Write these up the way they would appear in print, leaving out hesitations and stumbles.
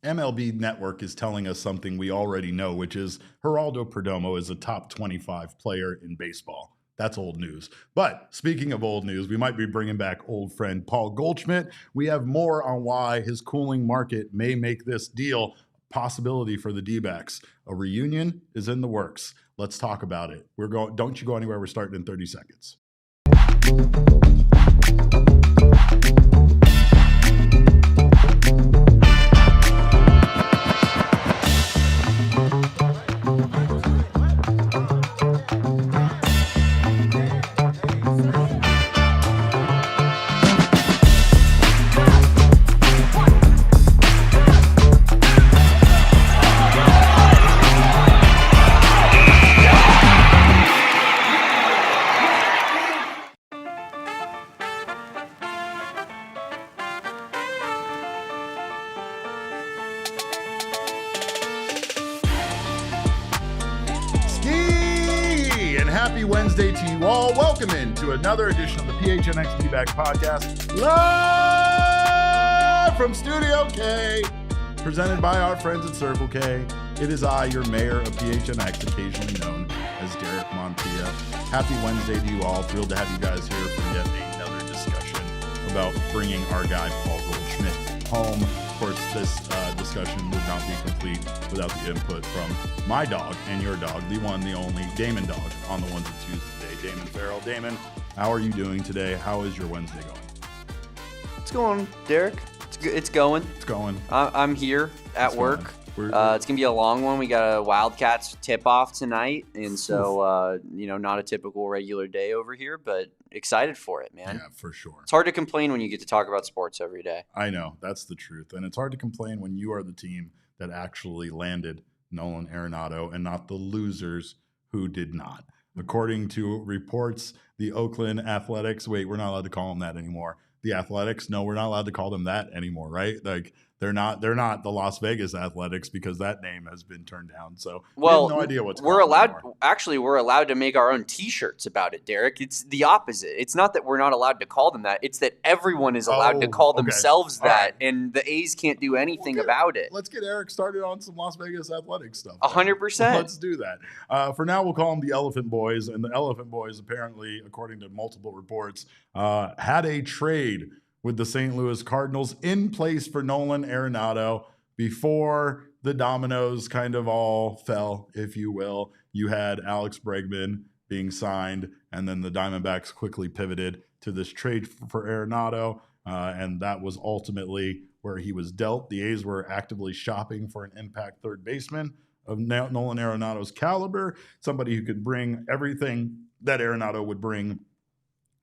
MLB Network is telling us something we already know, which is Geraldo Perdomo is a top 25 player in baseball. That's old news. But speaking of old news, we might be bringing back old friend Paul Goldschmidt. We have more on why his cooling market may make this deal a possibility for the Dbacks. A reunion is in the works. Let's talk about it. Don't you go anywhere. We're starting in 30 seconds. Happy Wednesday to you all. Welcome into another edition of the PHNX Dbacks podcast, live from Studio K, presented by our friends at Circle K. It is I, your mayor of PHNX, occasionally known as Derek Montilla. Happy Wednesday to you all. Thrilled to have you guys here for yet another discussion about bringing our guy Paul Goldschmidt home. Of course, this discussion would not be complete without the input from my dog and your dog, the one, the only, Damon Dawg, on the ones and twos today. Damon Farrell. Damon, how are you doing today? How is your Wednesday going? It's going, Derek. It's going. It's going. I'm here at work. It's going to be a long one. We got a Wildcats tip-off tonight, and so, not a typical regular day over here, but excited for it, man. Yeah, for sure. It's hard to complain when you get to talk about sports every day. I know. That's the truth. And it's hard to complain when you are the team that actually landed Nolan Arenado and not the losers who did not. According to reports, the Oakland Athletics, wait, we're not allowed to call them that anymore. The Athletics, no, we're not allowed to call them that anymore, right? Like they're not the Las Vegas Athletics because that name has been turned down. So we have no idea what's going on anymore. We're allowed to make our own T-shirts about it, Derek. It's the opposite. It's not that we're not allowed to call them that. It's that everyone is allowed to call themselves that, right. And the A's can't do anything about it. Let's get Eric started on some Las Vegas Athletics stuff. 100%. Let's do that. For now, we'll call them the Elephant Boys, and the Elephant Boys, apparently, according to multiple reports, had a trade with the St. Louis Cardinals in place for Nolan Arenado before the dominoes kind of all fell, if you will. You had Alex Bregman being signed, and then the Diamondbacks quickly pivoted to this trade for Arenado, and that was ultimately where he was dealt. The A's were actively shopping for an impact third baseman of Nolan Arenado's caliber, somebody who could bring everything that Arenado would bring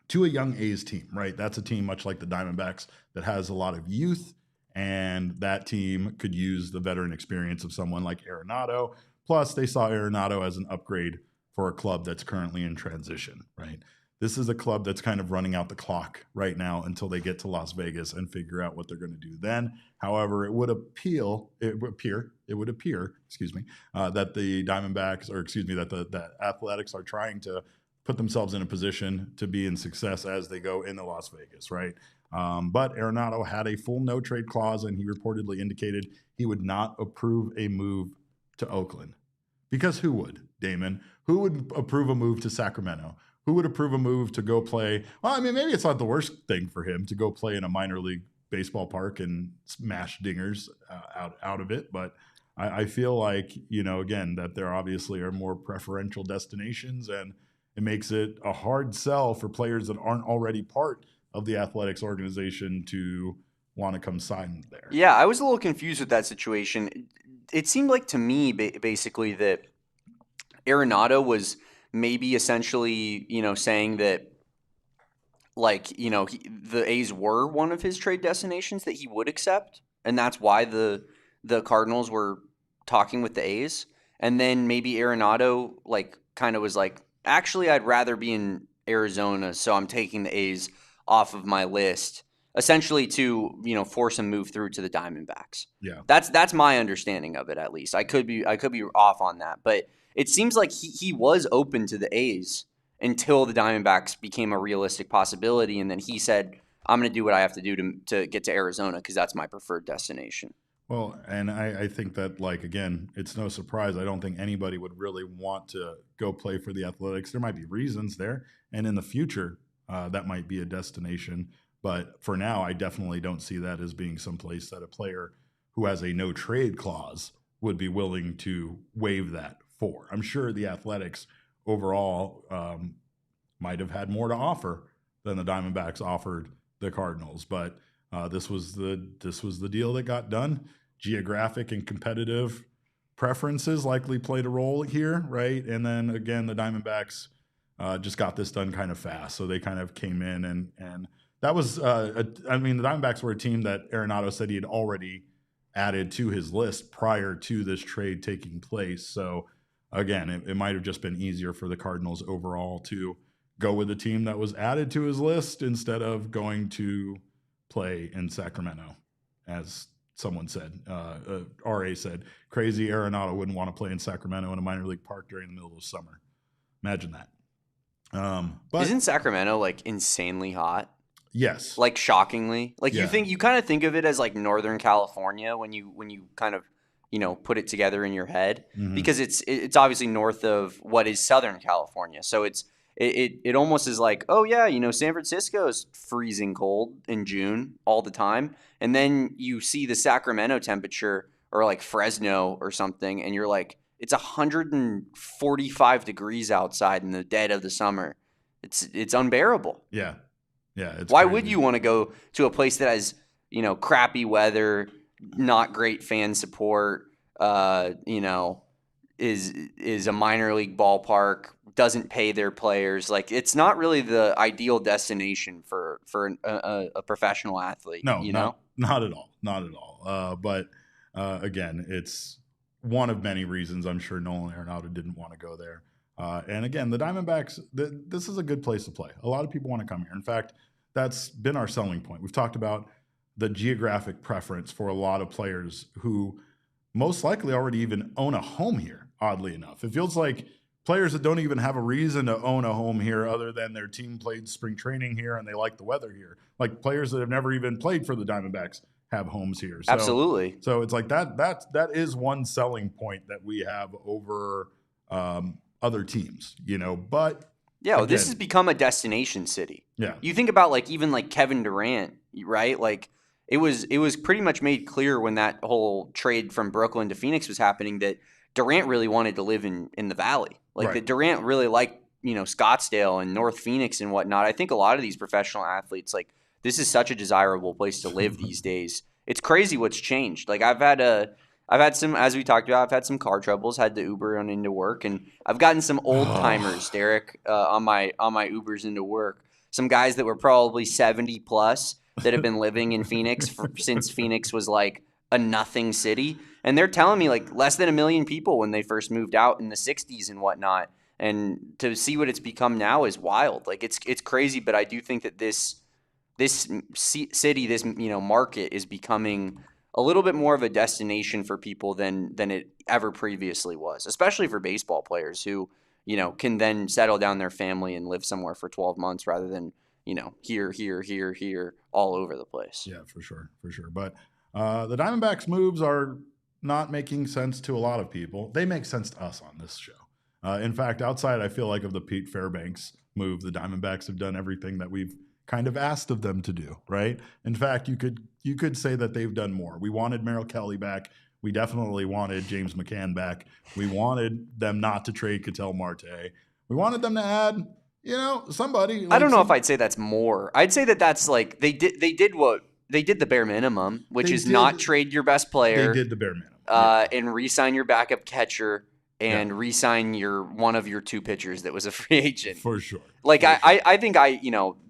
to a young A's team, right? That's a team much like the Diamondbacks that has a lot of youth, and that team could use the veteran experience of someone like Arenado. Plus, they saw Arenado as an upgrade for a club that's currently in transition, right? This is a club that's kind of running out the clock right now until they get to Las Vegas and figure out what they're going to do then. However, it would appear, that the Diamondbacks, that the Athletics are trying to put themselves in a position to be in success as they go into Las Vegas, right? But Arenado had a full no-trade clause, and he reportedly indicated he would not approve a move to Oakland. Because who would, Damon? Who would approve a move to Sacramento? Who would approve a move to go play? Well, I mean, maybe it's not the worst thing for him to go play in a minor league baseball park and smash dingers out of it, but I feel like, again, that there obviously are more preferential destinations, and it makes it a hard sell for players that aren't already part of the Athletics organization to want to come sign there. Yeah, I was a little confused with that situation. It seemed like to me, basically, that Arenado was maybe essentially, saying that, the A's were one of his trade destinations that he would accept, and that's why the Cardinals were talking with the A's. And then maybe Arenado, kind of was like, actually, I'd rather be in Arizona, so I'm taking the A's off of my list, essentially to force a move through to the Diamondbacks. Yeah, that's my understanding of it, at least. I could be off on that, but it seems like he was open to the A's until the Diamondbacks became a realistic possibility, and then he said, "I'm going to do what I have to do to get to Arizona because that's my preferred destination." Well, and I think that, like, again, it's no surprise. I don't think anybody would really want to go play for the Athletics. There might be reasons there, and in the future, that might be a destination. But for now, I definitely don't see that as being someplace that a player who has a no trade clause would be willing to waive that for. I'm sure the Athletics overall might have had more to offer than the Diamondbacks offered the Cardinals, but this was the deal that got done. Geographic and competitive preferences likely played a role here, right? And then again, the Diamondbacks just got this done kind of fast, so they kind of came in and that was. I mean, the Diamondbacks were a team that Arenado said he had already added to his list prior to this trade taking place. So again, it might have just been easier for the Cardinals overall to go with the team that was added to his list instead of going to play in Sacramento, as someone said. RA said, crazy Arenado wouldn't want to play in Sacramento in a minor league park during the middle of the summer. Imagine that. But Isn't Sacramento like insanely hot? yes, Like shockingly, like Yeah. you kind of think of it as like Northern California when you kind of put it together in your head, Mhm. because it's obviously north of what is Southern California, so it almost is like, oh yeah, San Francisco is freezing cold in June all the time, and then you see the Sacramento temperature or like Fresno or something, and you're like, it's 145 degrees outside in the dead of the summer. It's unbearable. yeah. It's Why crazy. would you want to go to a place that has, crappy weather, not great fan support, is a minor league ballpark, doesn't pay their players? Like, it's not really the ideal destination for a professional athlete. No, not at all. Not at all. But again, it's one of many reasons I'm sure Nolan Arenado didn't want to go there. And again, the Diamondbacks, this is a good place to play. A lot of people want to come here. In fact, that's been our selling point. We've talked about the geographic preference for a lot of players who most likely already even own a home here, oddly enough. It feels like players that don't even have a reason to own a home here other than their team played spring training here and they like the weather here. Like players that have never even played for the Diamondbacks have homes here. So, Absolutely. So it's like that is one selling point that we have over other teams, but Yeah, well, this again, has become a destination city. yeah. You think about like even like Kevin Durant, right? Like it was pretty much made clear when that whole trade from Brooklyn to Phoenix was happening that Durant really wanted to live in the Valley. Like Right. that Durant really liked, Scottsdale and North Phoenix and whatnot. I think a lot of these professional athletes, like, this is such a desirable place to live these days. It's crazy what's changed. Like I've had some, as we talked about, I've had some car troubles, had to Uber on into work, and I've gotten some old timers, Derek, on my Ubers into work. Some guys that were probably 70 plus that have been living in Phoenix since Phoenix was like a nothing city, and they're telling me like less than 1 million people when they first moved out in the 60s and whatnot. And to see what it's become now is wild. Like it's crazy, but I do think that this city, this market is becoming a little bit more of a destination for people than it ever previously was, especially for baseball players who, can then settle down their family and live somewhere for 12 months rather than, here, all over the place. Yeah, for sure. But the Diamondbacks moves are not making sense to a lot of people. They make sense to us on this show. In fact, outside, I feel like of the Pete Fairbanks move, the Diamondbacks have done everything that we've kind of asked of them to do, right? In fact, you could say that they've done more. We wanted Merrill Kelly back. We definitely wanted James McCann back. We wanted them not to trade Ketel Marte. We wanted them to add, somebody. I don't know if I'd say that's more. I'd say that's like they did the bare minimum, which is not trade your best player. They did the bare minimum. And re-sign your backup catcher and re-sign one of your two pitchers that was a free agent. For sure. Like I think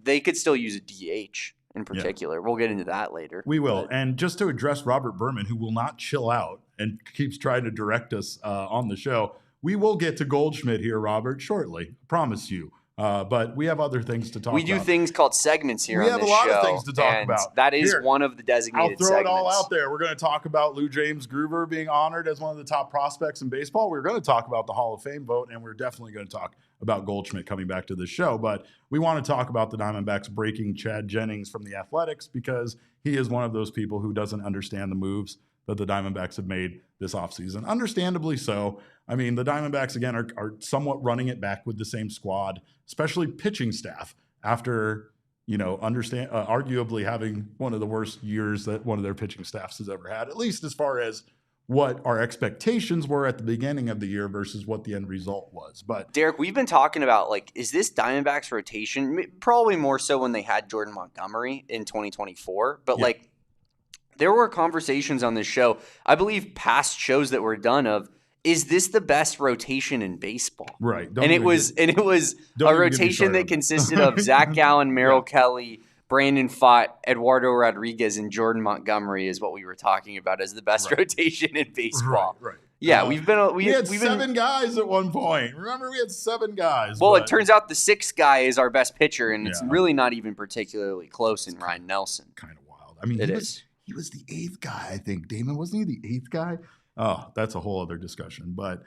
they could still use a DH in particular. Yeah. We'll get into that later. We will. And just to address Robert Berman, who will not chill out and keeps trying to direct us on the show, we will get to Goldschmidt here, Robert, shortly. Promise you. But we have other things to talk about. We do things called segments here on this show. We have a lot of things to talk about. That is one of the designated segments. I'll throw it all out there. We're going to talk about LuJames Groover being honored as one of the top prospects in baseball. We're going to talk about the Hall of Fame vote, and we're definitely going to talk about Goldschmidt coming back to the show. But we want to talk about the Diamondbacks breaking Chad Jennings from the Athletics because he is one of those people who doesn't understand the moves that the Diamondbacks have made this offseason. Understandably so. I mean, the Diamondbacks, again, are somewhat running it back with the same squad, especially pitching staff, after, arguably having one of the worst years that one of their pitching staffs has ever had, at least as far as what our expectations were at the beginning of the year versus what the end result was. But Derek, we've been talking about, is this Diamondbacks rotation? Probably more so when they had Jordan Montgomery in 2024. But, yeah. There were conversations on this show, I believe past shows that were done, of, is this the best rotation in baseball? Right. It was a rotation that consisted of Zach Gallen, Merrill Kelly, Brandon Pfaadt, Eduardo Rodriguez, and Jordan Montgomery is what we were talking about as the best rotation in baseball. Right. Yeah, we had seven guys at one point. Remember, we had 7 guys. Well, it turns out the 6th guy is our best pitcher, and it's really not even particularly close in Ryan Nelson. Kind of wild. I mean, he was the 8th guy, I think. Damon, wasn't he the 8th guy? Oh, that's a whole other discussion. But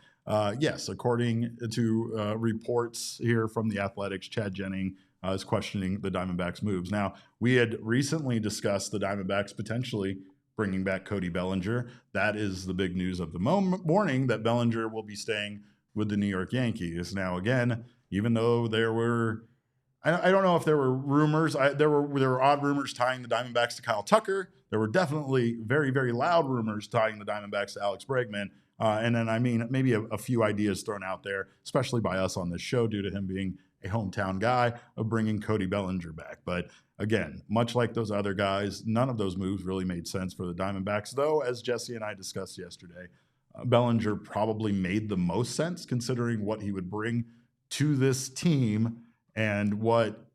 yes, according to reports here from the Athletics, Chad Jennings is questioning the Diamondbacks' moves. Now, we had recently discussed the Diamondbacks potentially bringing back Cody Bellinger. That is the big news of the morning, that Bellinger will be staying with the New York Yankees. Now, again, even though there were, I don't know if there were rumors. There were odd rumors tying the Diamondbacks to Kyle Tucker. There were definitely very, very loud rumors tying the Diamondbacks to Alex Bregman. And then, maybe a few ideas thrown out there, especially by us on this show due to him being a hometown guy, of bringing Cody Bellinger back. But again, much like those other guys, none of those moves really made sense for the Diamondbacks, though, as Jesse and I discussed yesterday, Bellinger probably made the most sense considering what he would bring to this team and what,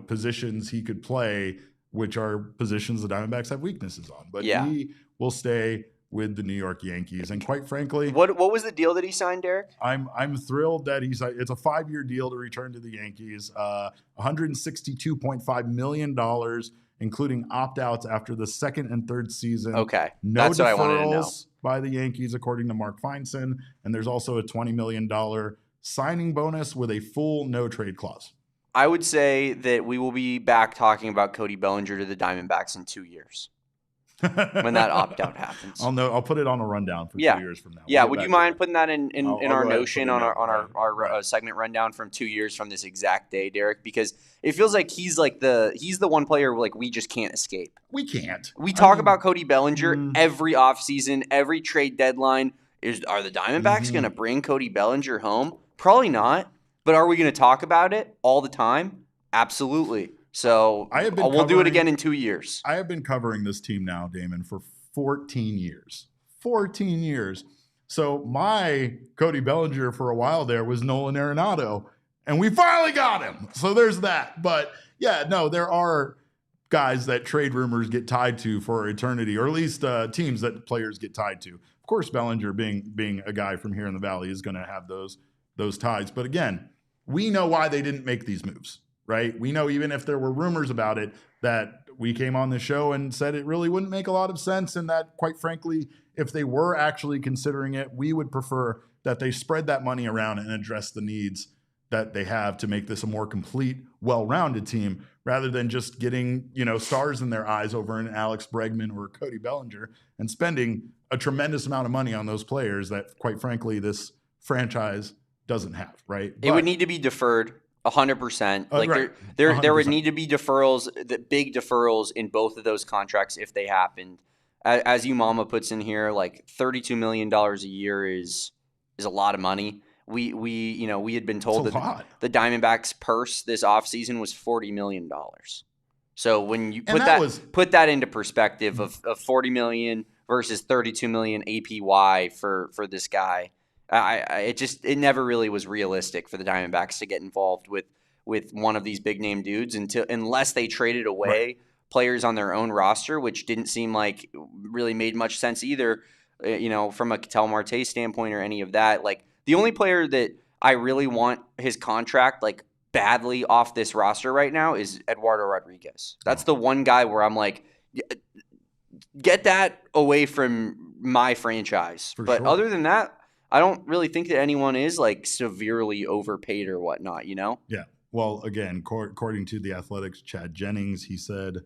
positions he could play, which are positions the Diamondbacks have weaknesses on. But he will stay with the New York Yankees. And quite frankly, what was the deal that he signed, Derek? I'm thrilled that it's a 5-year deal to return to the Yankees, $162.5 million, including opt-outs after the 2nd and 3rd season. Okay, no that's what I wanted to know. By the Yankees, according to Mark Feinson, and there's also a $20 million signing bonus with a full no-trade clause. I would say that we will be back talking about Cody Bellinger to the Diamondbacks in 2 years. When that opt-out happens. I'll put it on a rundown for 2 years from now. Yeah, would you mind putting that in our notion on our segment rundown from 2 years from this exact day, Derek? Because it feels like he's the one player we just can't escape. We can't. We talk about Cody Bellinger every offseason, every trade deadline. Are the Diamondbacks going to bring Cody Bellinger home? Probably not. But are we going to talk about it all the time? Absolutely. So we'll do it again in 2 years. I have been covering this team now, Damon, for 14 years. 14 years. So my Cody Bellinger for a while there was Nolan Arenado, and we finally got him. So there's that. But yeah, no, there are guys that trade rumors get tied to for eternity, or at least teams that players get tied to. Of course, Bellinger being a guy from here in the Valley is going to have those ties. But again, we know why they didn't make these moves. Right? We know, even if there were rumors about it, that we came on the show and said it really wouldn't make a lot of sense, and that, quite frankly, if they were actually considering it, we would prefer that they spread that money around and address the needs that they have to make this a more complete, well-rounded team, rather than just getting, stars in their eyes over an Alex Bregman or Cody Bellinger and spending a tremendous amount of money on those players that, quite frankly, this franchise doesn't have, right? It would need to be deferred. 100%. There would need to be deferrals, big deferrals in both of those contracts if they happened. As you mama puts in here, $32 million a year is a lot of money. We had been told that the Diamondbacks purse this offseason was $40 million. So when you put that into perspective of $40 million versus $32 million APY for this guy, it never really was realistic for the Diamondbacks to get involved with one of these big name dudes unless they traded away players on their own roster, which didn't seem like really made much sense either, from a Ketel Marte standpoint or any of that. The only player that I really want his contract badly off this roster right now is Eduardo Rodriguez. That's the one guy where I'm get that away from my franchise. But other than that, I don't really think that anyone is severely overpaid or whatnot, Yeah. Well, again, according to the Athletics, Chad Jennings, he said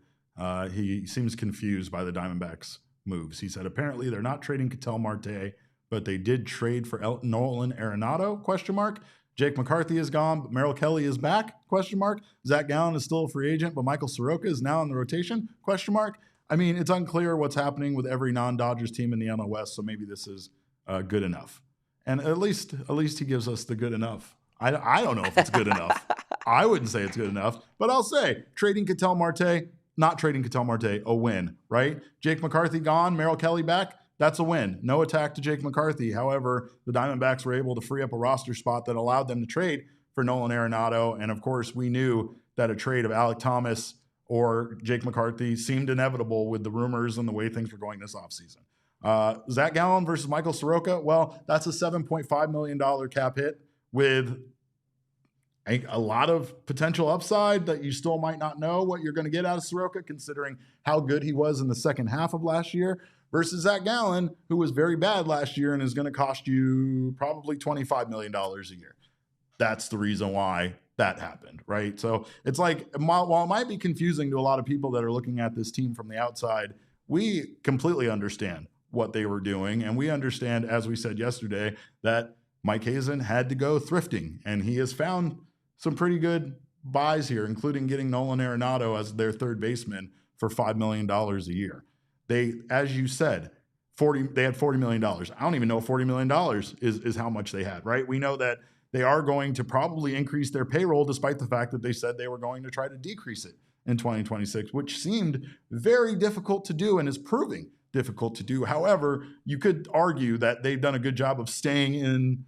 he seems confused by the Diamondbacks moves. He said, apparently they're not trading Ketel Marte, but they did trade for Nolan Arenado, ? Jake McCarthy is gone, but Merrill Kelly is back, ? Zach Gallen is still a free agent, but Michael Soroka is now in the rotation, ? I mean, it's unclear what's happening with every non-Dodgers team in the NL West, so maybe this is good enough. And at least he gives us the good enough. I don't know if it's good enough. I wouldn't say it's good enough, but I'll say trading Ketel Marte, not trading Ketel Marte, a win, right? Jake McCarthy gone, Merrill Kelly back, that's a win. No attack to Jake McCarthy. However, the Diamondbacks were able to free up a roster spot that allowed them to trade for Nolan Arenado. And of course, we knew that a trade of Alek Thomas or Jake McCarthy seemed inevitable with the rumors and the way things were going this offseason. Zach Gallen versus Michael Soroka, well, that's a $7.5 million cap hit with a lot of potential upside that you still might not know what you're going to get out of Soroka, considering how good he was in the second half of last year, versus Zach Gallen, who was very bad last year and is going to cost you probably $25 million a year. That's the reason why that happened, right? So it's like, while it might be confusing to a lot of people that are looking at this team from the outside, we completely understand what they were doing. And we understand, as we said yesterday, that Mike Hazen had to go thrifting, and he has found some pretty good buys here, including getting Nolan Arenado as their third baseman for $5 million a year. They, as you said, they had $40 million. I don't even know if $40 million is how much they had, right? We know that they are going to probably increase their payroll, despite the fact that they said they were going to try to decrease it in 2026, which seemed very difficult to do and is proving difficult to do. However, you could argue that they've done a good job of staying in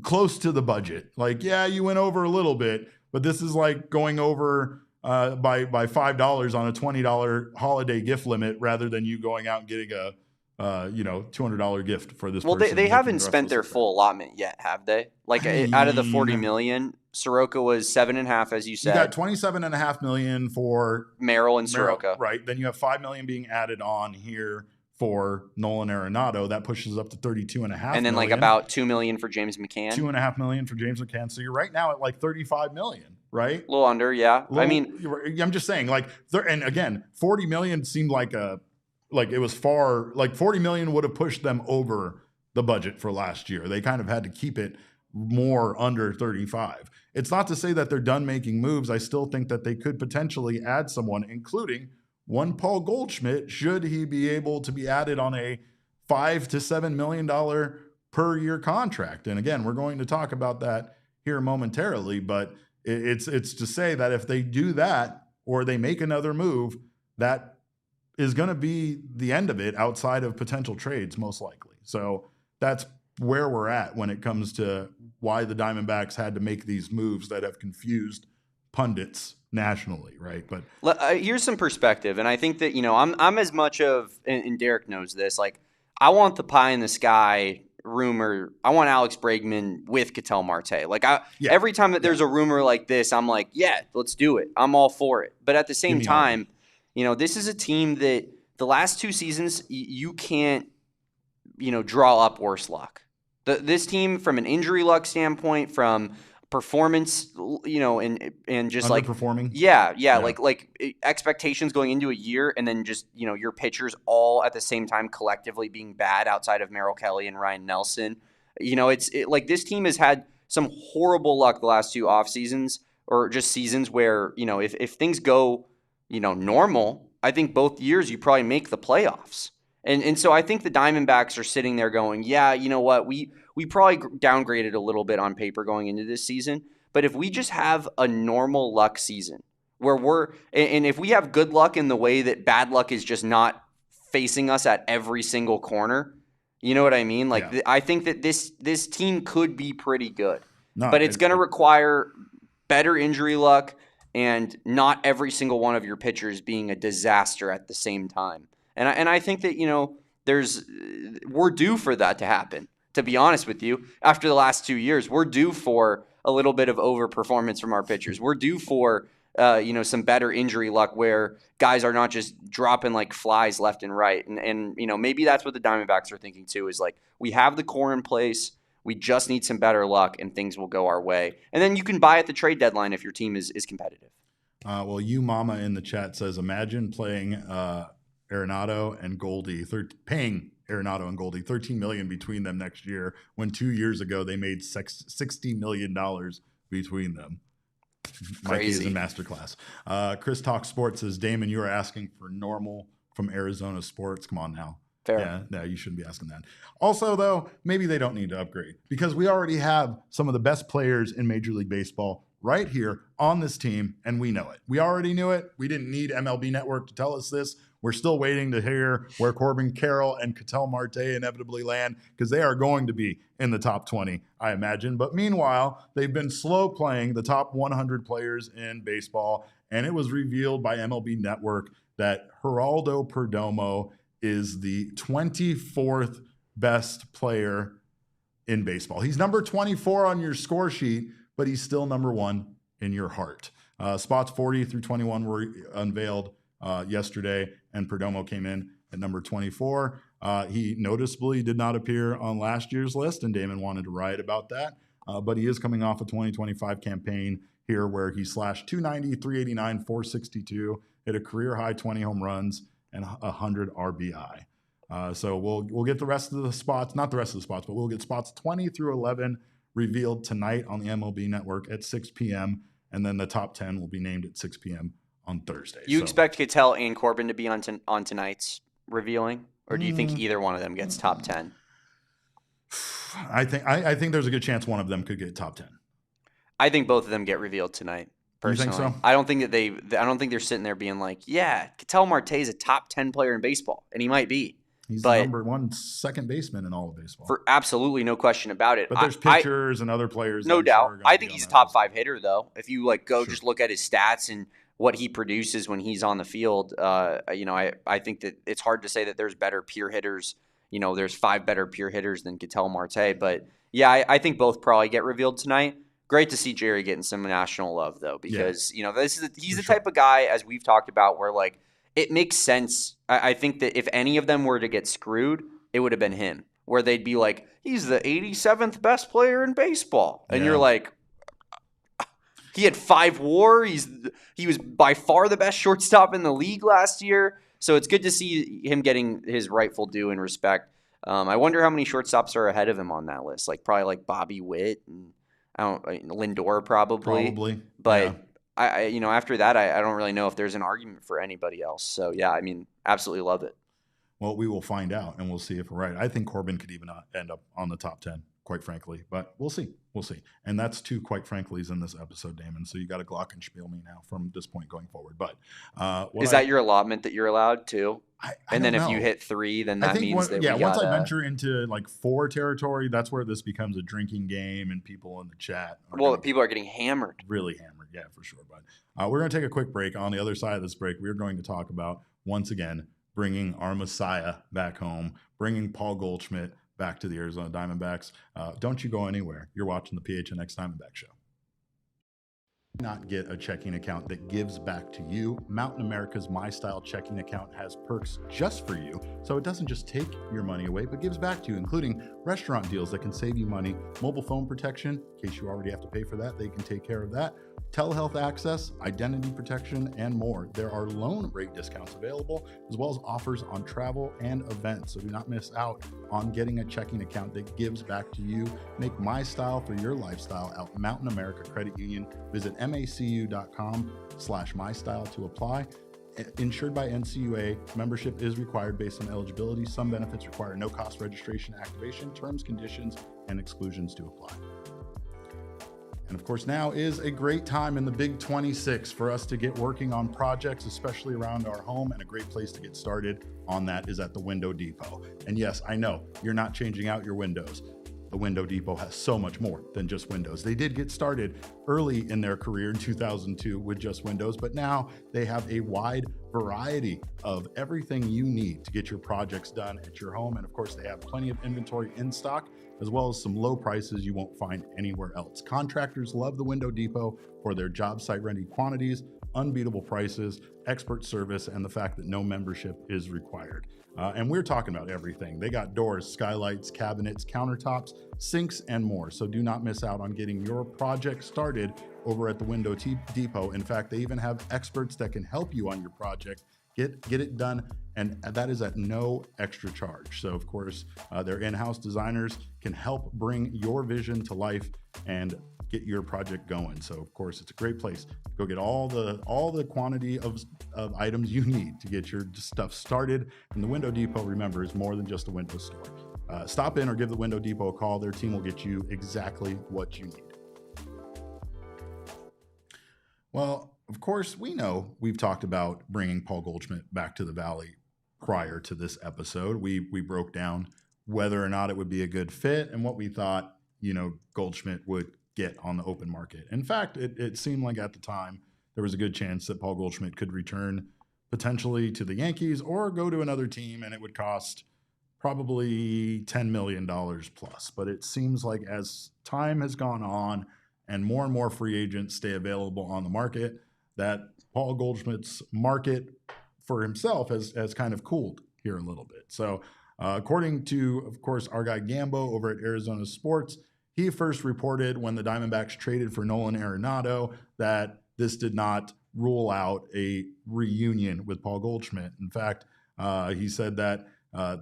close to the budget. Like, yeah, you went over a little bit, but this is like going over by $5 on a $20 holiday gift limit rather than you going out and getting a $200 gift for this. Well, person they haven't spent their full allotment yet, have they? Like, out of the $40 million, Soroka was 7.5, as you said. You got $27.5 million for Merrill and Soroka, right? Then you have $5 million being added on here for Nolan Arenado. That pushes up to $32.5 million. And then like about $2 million for James McCann. $2.5 million for James McCann. So you're right now at like $35 million, right? A little under, yeah. I'm just saying, like, and again, $40 million seemed like it was far, like $40 million would have pushed them over the budget for last year. They kind of had to keep it more under 35. It's not to say that they're done making moves. I still think that they could potentially add someone, including one Paul Goldschmidt, should he be able to be added on a $5 to $7 million per year contract. And again, we're going to talk about that here momentarily, but it's to say that if they do that or they make another move, that is going to be the end of it outside of potential trades, most likely. So that's where we're at when it comes to why the Diamondbacks had to make these moves that have confused pundits nationally, right? But here's some perspective, and I think that I'm as much of, and Derek knows this. Like, I want the pie in the sky rumor. I want Alex Bregman with Ketel Marte. Like, every time that there's a rumor like this, I'm like, yeah, let's do it. I'm all for it. But at the same time, this is a team that the last two seasons you can't, draw up worse luck. This team, from an injury luck standpoint, from performance, and just underperforming. Yeah. Like expectations going into a year, and then just your pitchers all at the same time collectively being bad outside of Merrill Kelly and Ryan Nelson. Like this team has had some horrible luck the last two off seasons, or just seasons where if things go normal, I think both years you probably make the playoffs. And so I think the Diamondbacks are sitting there going, yeah, you know what, we probably downgraded a little bit on paper going into this season, but if we just have a normal luck season where and if we have good luck in the way that bad luck is just not facing us at every single corner, you know what I mean? Like, I think that this team could be pretty good, but it's going to require better injury luck and not every single one of your pitchers being a disaster at the same time. And I think that, we're due for that to happen, to be honest with you. After the last 2 years, we're due for a little bit of overperformance from our pitchers. We're due for, some better injury luck where guys are not just dropping like flies left and right. And maybe that's what the Diamondbacks are thinking too, is like, we have the core in place. We just need some better luck and things will go our way. And then you can buy at the trade deadline if your team is competitive. Well, you mama in the chat says, imagine playing Arenado and Goldy, paying Arenado and Goldy $13 million between them next year, when 2 years ago they made $60 million between them. Mikey is in masterclass. Chris Talk Sports says, Damon, you are asking for normal from Arizona sports. Come on now. Fair. Yeah, you shouldn't be asking that. Also, though, maybe they don't need to upgrade because we already have some of the best players in Major League Baseball right here on this team, and we know it. We already knew it. We didn't need MLB Network to tell us this. We're still waiting to hear where Corbin Carroll and Ketel Marte inevitably land because they are going to be in the top 20, I imagine. But meanwhile, they've been slow playing the top 100 players in baseball, and it was revealed by MLB Network that Geraldo Perdomo is the 24th best player in baseball. He's number 24 on your score sheet, but he's still number 1 in your heart. Spots 40 through 21 were unveiled yesterday, and Perdomo came in at number 24. He noticeably did not appear on last year's list, and Damon wanted to write about that. But he is coming off a 2025 campaign here where he slashed 290, 389, 462, hit a career-high 20 home runs, and 100 RBI. So we'll get the rest of the spots, not the rest of the spots, but we'll get spots 20 through 11 revealed tonight on the MLB Network at 6 p.m., and then the top 10 will be named at 6 p.m. on Thursday. You expect Ketel and Corbin to be on tonight's revealing, or do you think either one of them gets top 10? I think there's a good chance one of them could get top 10. I think both of them get revealed tonight. Personally. You think so? I don't think they're sitting there being like, yeah, Ketel Marte is a top 10 player in baseball, and he might be. He's the number 1 second baseman in all of baseball. For absolutely no question about it. But there's pitchers and other players. No doubt. I think he's a top 5 hitter, though. If you just look at his stats and what he produces when he's on the field, I think that it's hard to say that there's better pure hitters. There's 5 better pure hitters than Ketel Marte. But yeah, I think both probably get revealed tonight. Great to see Jerry getting some national love, though, because he's the type of guy, as we've talked about, where it makes sense. I think that if any of them were to get screwed, it would have been him, where they'd be like, he's the 87th best player in baseball. And you're like, he had 5 WAR. He was by far the best shortstop in the league last year. So it's good to see him getting his rightful due and respect. I wonder how many shortstops are ahead of him on that list. Probably Bobby Witt and Lindor probably. But yeah. I after that, I don't really know if there's an argument for anybody else. So yeah, absolutely love it. Well, we will find out, and we'll see if we're right. I think Corbin could even end up on the top 10, quite frankly. But we'll see. We'll see. And that's 2 quite franklys in this episode, Damon. So you got to glockenspiel me now from this point going forward. But is that your allotment that you're allowed to? And then if you hit 3, then that means that once I venture into 4 territory, that's where this becomes a drinking game, and people in the chat. People are getting hammered. Really hammered, yeah, for sure. But we're going to take a quick break. On the other side of this break, we're going to talk about, once again, bringing our Messiah back home, bringing Paul Goldschmidt back to the Arizona Diamondbacks. Don't you go anywhere. You're watching the PHNX Diamondback Show. Not get a checking account that gives back to you. Mountain America's MyStyle checking account has perks just for you, so it doesn't just take your money away, but gives back to you, including restaurant deals that can save you money, mobile phone protection, in case you already have to pay for that, they can take care of that, telehealth access, identity protection, and more. There are loan rate discounts available, as well as offers on travel and events, so do not miss out on getting a checking account that gives back to you. Make MyStyle for your lifestyle at Mountain America Credit Union. Visit macu.com/mystyle to apply. Insured by NCUA, membership is required based on eligibility. Some benefits require no cost registration activation. Terms, conditions, and exclusions to apply. And of course, now is a great time in the Big 26 for us to get working on projects, especially around our home, and a great place to get started on that is at the Window Depot. And yes, I know you're not changing out your windows. The Window Depot has so much more than just windows. They did get started early in their career in 2002 with just windows, but now they have a wide variety of everything you need to get your projects done at your home. And of course, they have plenty of inventory in stock, as well as some low prices you won't find anywhere else. Contractors love the Window Depot for their job site ready quantities, unbeatable prices, expert service, and the fact that no membership is required. And we're talking about everything. They got doors, skylights, cabinets, countertops, sinks, and more. So do not miss out on getting your project started over at the Window Depot. In fact, they even have experts that can help you on your project Get it done. And that is at no extra charge. So, of course, their in-house designers can help bring your vision to life and get your project going. So, of course, it's a great place to go get all the quantity of items you need to get your stuff started. And the Window Depot, remember, is more than just a window store. Stop in or give the Window Depot a call. Their team will get you exactly what you need. Well, of course, we know we've talked about bringing Paul Goldschmidt back to the Valley prior to this episode. We broke down whether or not it would be a good fit and what we thought, Goldschmidt would get on the open market. In fact, it seemed like at the time there was a good chance that Paul Goldschmidt could return potentially to the Yankees or go to another team, and it would cost probably $10 million plus. But it seems like as time has gone on and more free agents stay available on the market, that Paul Goldschmidt's market for himself has kind of cooled here a little bit. So according to, of course, our guy Gambo over at Arizona Sports, he first reported when the Diamondbacks traded for Nolan Arenado that this did not rule out a reunion with Paul Goldschmidt. In fact, he said that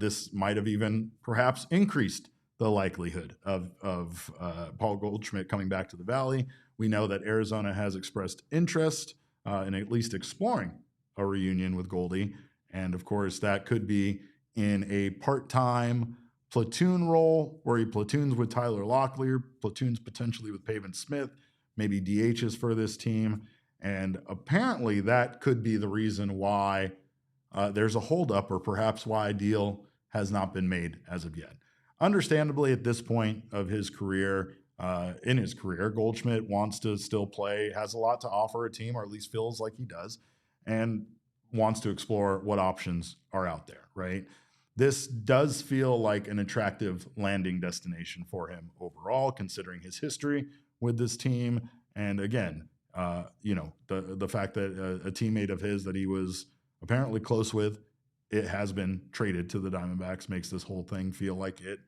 this might have even perhaps increased the likelihood of Paul Goldschmidt coming back to the Valley. We know that Arizona has expressed interest in at least exploring a reunion with Goldy. And of course, that could be in a part-time platoon role where he platoons with Tyler Locklear, platoons potentially with Pavin Smith, maybe DHs for this team. And apparently that could be the reason why there's a holdup, or perhaps why a deal has not been made as of yet. Understandably, at this point of his career, Goldschmidt wants to still play, has a lot to offer a team, or at least feels like he does, and wants to explore what options are out there, right? This does feel like an attractive landing destination for him overall, considering his history with this team. And again, the fact that a teammate of his that he was apparently close with, it has been traded to the Diamondbacks, makes this whole thing feel like it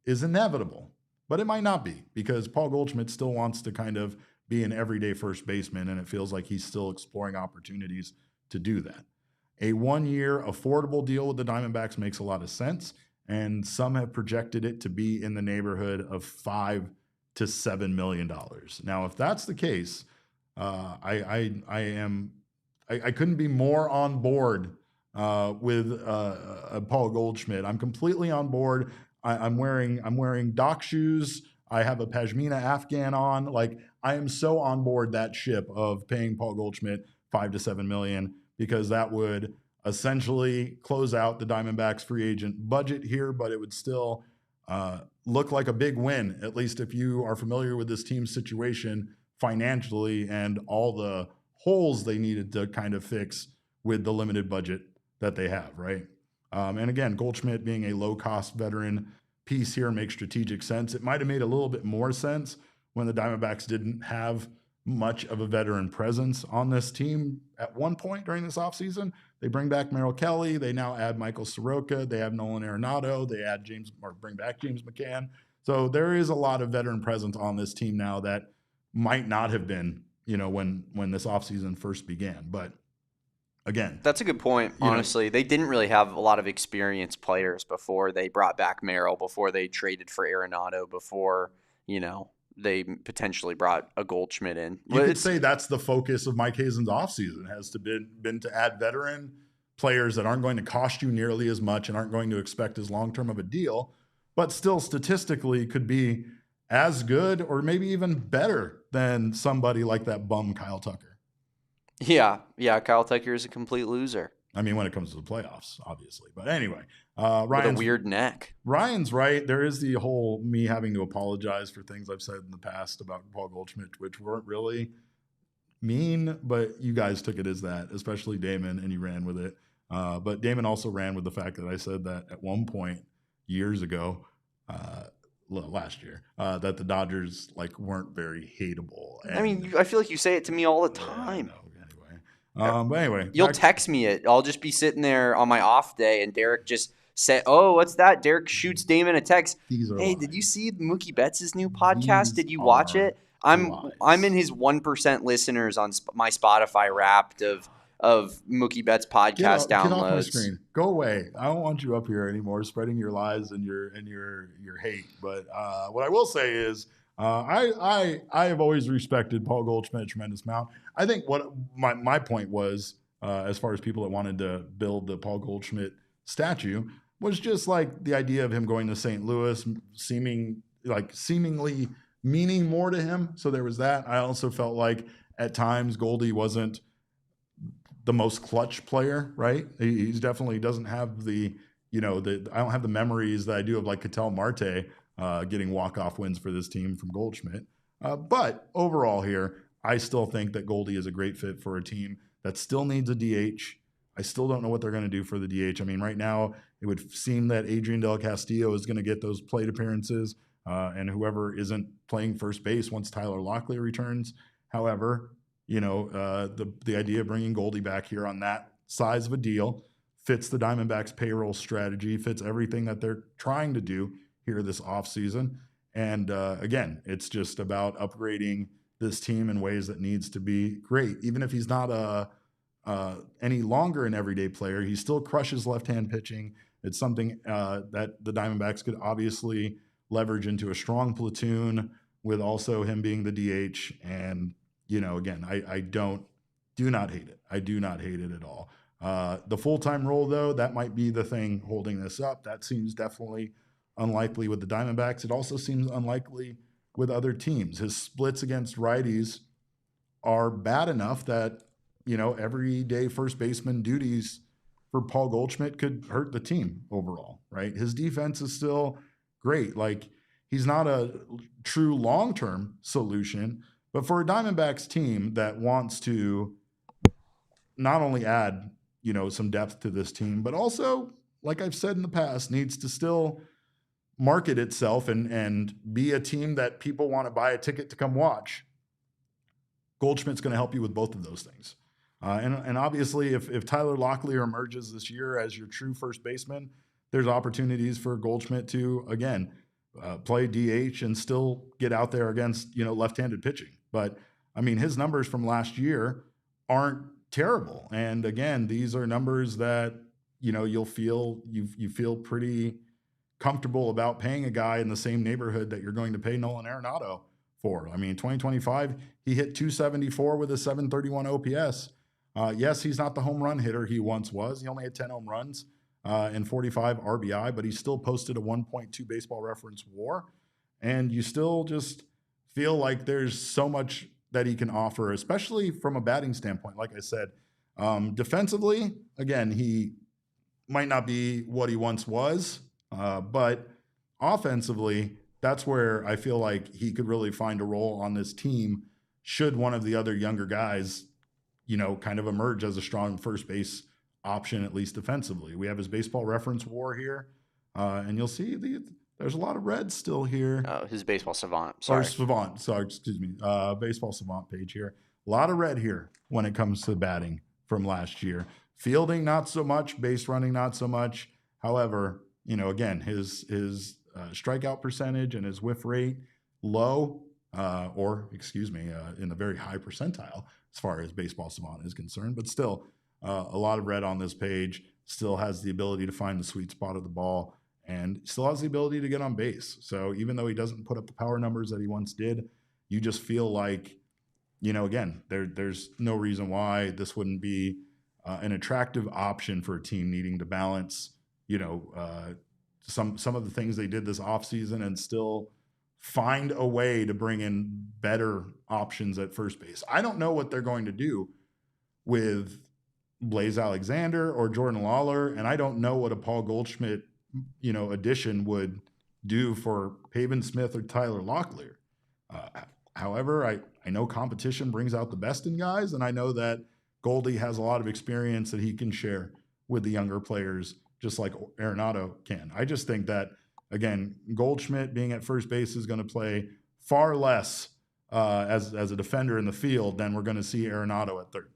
is inevitable. But it might not be, because Paul Goldschmidt still wants to kind of be an everyday first baseman, and it feels like he's still exploring opportunities to do that. A 1-year affordable deal with the Diamondbacks makes a lot of sense, and some have projected it to be in the neighborhood of $5 to $7 million. Now, if that's the case, I couldn't be more on board with Paul Goldschmidt. I'm completely on board. I'm wearing dock shoes. I have a Pashmina Afghan on. Like, I am so on board that ship of paying Paul Goldschmidt $5 to $7 million, because that would essentially close out the Diamondbacks free agent budget here, but it would still look like a big win, at least if you are familiar with this team's situation financially and all the holes they needed to kind of fix with the limited budget that they have, right? And again, Goldschmidt being a low-cost veteran piece here makes strategic sense. It might have made a little bit more sense when the Diamondbacks didn't have much of a veteran presence on this team at one point during this offseason. They bring back Merrill Kelly. They now add Michael Soroka. They have Nolan Arenado. They add bring back James McCann. So there is a lot of veteran presence on this team now that might not have been, when this offseason first began. But again, that's a good point. Honestly, they didn't really have a lot of experienced players before they brought back Merrill, before they traded for Arenado, before, they potentially brought a Goldschmidt in. You could say that's the focus of Mike Hazen's offseason, has to been to add veteran players that aren't going to cost you nearly as much and aren't going to expect as long-term of a deal, but still statistically could be as good or maybe even better than somebody like that bum Kyle Tucker. Yeah, Kyle Tucker is a complete loser. I mean, when it comes to the playoffs, obviously. But anyway, with a weird neck. Ryan's right. There is the whole me having to apologize for things I've said in the past about Paul Goldschmidt, which weren't really mean, but you guys took it as that, especially Damon, and you ran with it. But Damon also ran with the fact that I said that at one point years ago, last year, that the Dodgers weren't very hateable. And, I feel like you say it to me all the time. Yeah, but anyway, you'll text me it. I'll just be sitting there on my off day, and Derek just said, "Oh, what's that?" Derek shoots Damon a text. Hey, did you see Mookie Betts' new podcast? Did you watch it? I'm in his 1% listeners on my Spotify Wrapped of of Mookie Betts podcast Get off my downloads. screen. Go away. I don't want you up here anymore, spreading your lies and your hate. But what I will say is, I have always respected Paul Goldschmidt a tremendous amount. I think what my point was, as far as people that wanted to build the Paul Goldschmidt statue, was just like the idea of him going to St. Louis, seemingly meaning more to him. So there was that. I also felt like at times Goldy wasn't the most clutch player, right? He's definitely doesn't have the, I don't have the memories that I do of like Ketel Marte getting walk-off wins for this team from Goldschmidt. But overall here, I still think that Goldy is a great fit for a team that still needs a DH. I still don't know what they're going to do for the DH. I mean, right now it would seem that Adrian Del Castillo is going to get those plate appearances, and whoever isn't playing first base once Tyler Locklear returns. However, the idea of bringing Goldy back here on that size of a deal fits the Diamondbacks payroll strategy, fits everything that they're trying to do here this offseason. And again, it's just about upgrading this team in ways that needs to be great. Even if he's not any longer an everyday player, he still crushes left-hand pitching. It's something that the Diamondbacks could obviously leverage into a strong platoon with also him being the DH. And, again, I do not hate it. I do not hate it at all. The full-time role, though, that might be the thing holding this up. That seems definitely unlikely with the Diamondbacks. It also seems unlikely with other teams. His splits against righties are bad enough that, everyday first baseman duties for Paul Goldschmidt could hurt the team overall, right? His defense is still great. Like, he's not a true long-term solution, but for a Diamondbacks team that wants to not only add, some depth to this team, but also, like I've said in the past, needs to still market itself and be a team that people want to buy a ticket to come watch. Goldschmidt's going to help you with both of those things. And obviously, if Tyler Locklear emerges this year as your true first baseman, there's opportunities for Goldschmidt to, again, play DH and still get out there against, left-handed pitching. But, I mean, his numbers from last year aren't terrible. And, again, these are numbers that, you feel pretty comfortable about paying a guy in the same neighborhood that you're going to pay Nolan Arenado for. I mean, 2025, he hit 274 with a 731 OPS. Yes, he's not the home run hitter he once was. He only had 10 home runs and 45 RBI, but he still posted a 1.2 baseball reference WAR. And you still just feel like there's so much that he can offer, especially from a batting standpoint. Like I said, defensively, again, he might not be what he once was, but offensively, that's where I feel like he could really find a role on this team should one of the other younger guys, kind of emerge as a strong first base option, at least defensively. We have his baseball reference WAR here, and you'll see there's a lot of red still here. His baseball savant. Excuse me. Baseball savant page here. A lot of red here when it comes to batting from last year. Fielding, not so much. Base running, not so much. However, again, his strikeout percentage and his whiff rate low, in the very high percentile as far as baseball savant is concerned. But still, a lot of red on this page. Still has the ability to find the sweet spot of the ball and still has the ability to get on base. So even though he doesn't put up the power numbers that he once did, you just feel like, again, there's no reason why this wouldn't be an attractive option for a team needing to balance, some of the things they did this offseason and still find a way to bring in better options at first base. I don't know what they're going to do with Blaze Alexander or Jordan Lawler, and I don't know what a Paul Goldschmidt, addition would do for Pavin Smith or Tyler Locklear. However, I know competition brings out the best in guys, and I know that Goldy has a lot of experience that he can share with the younger players, just like Arenado can. I just think that, again, Goldschmidt being at first base is going to play far less as a defender in the field than we're going to see Arenado at third.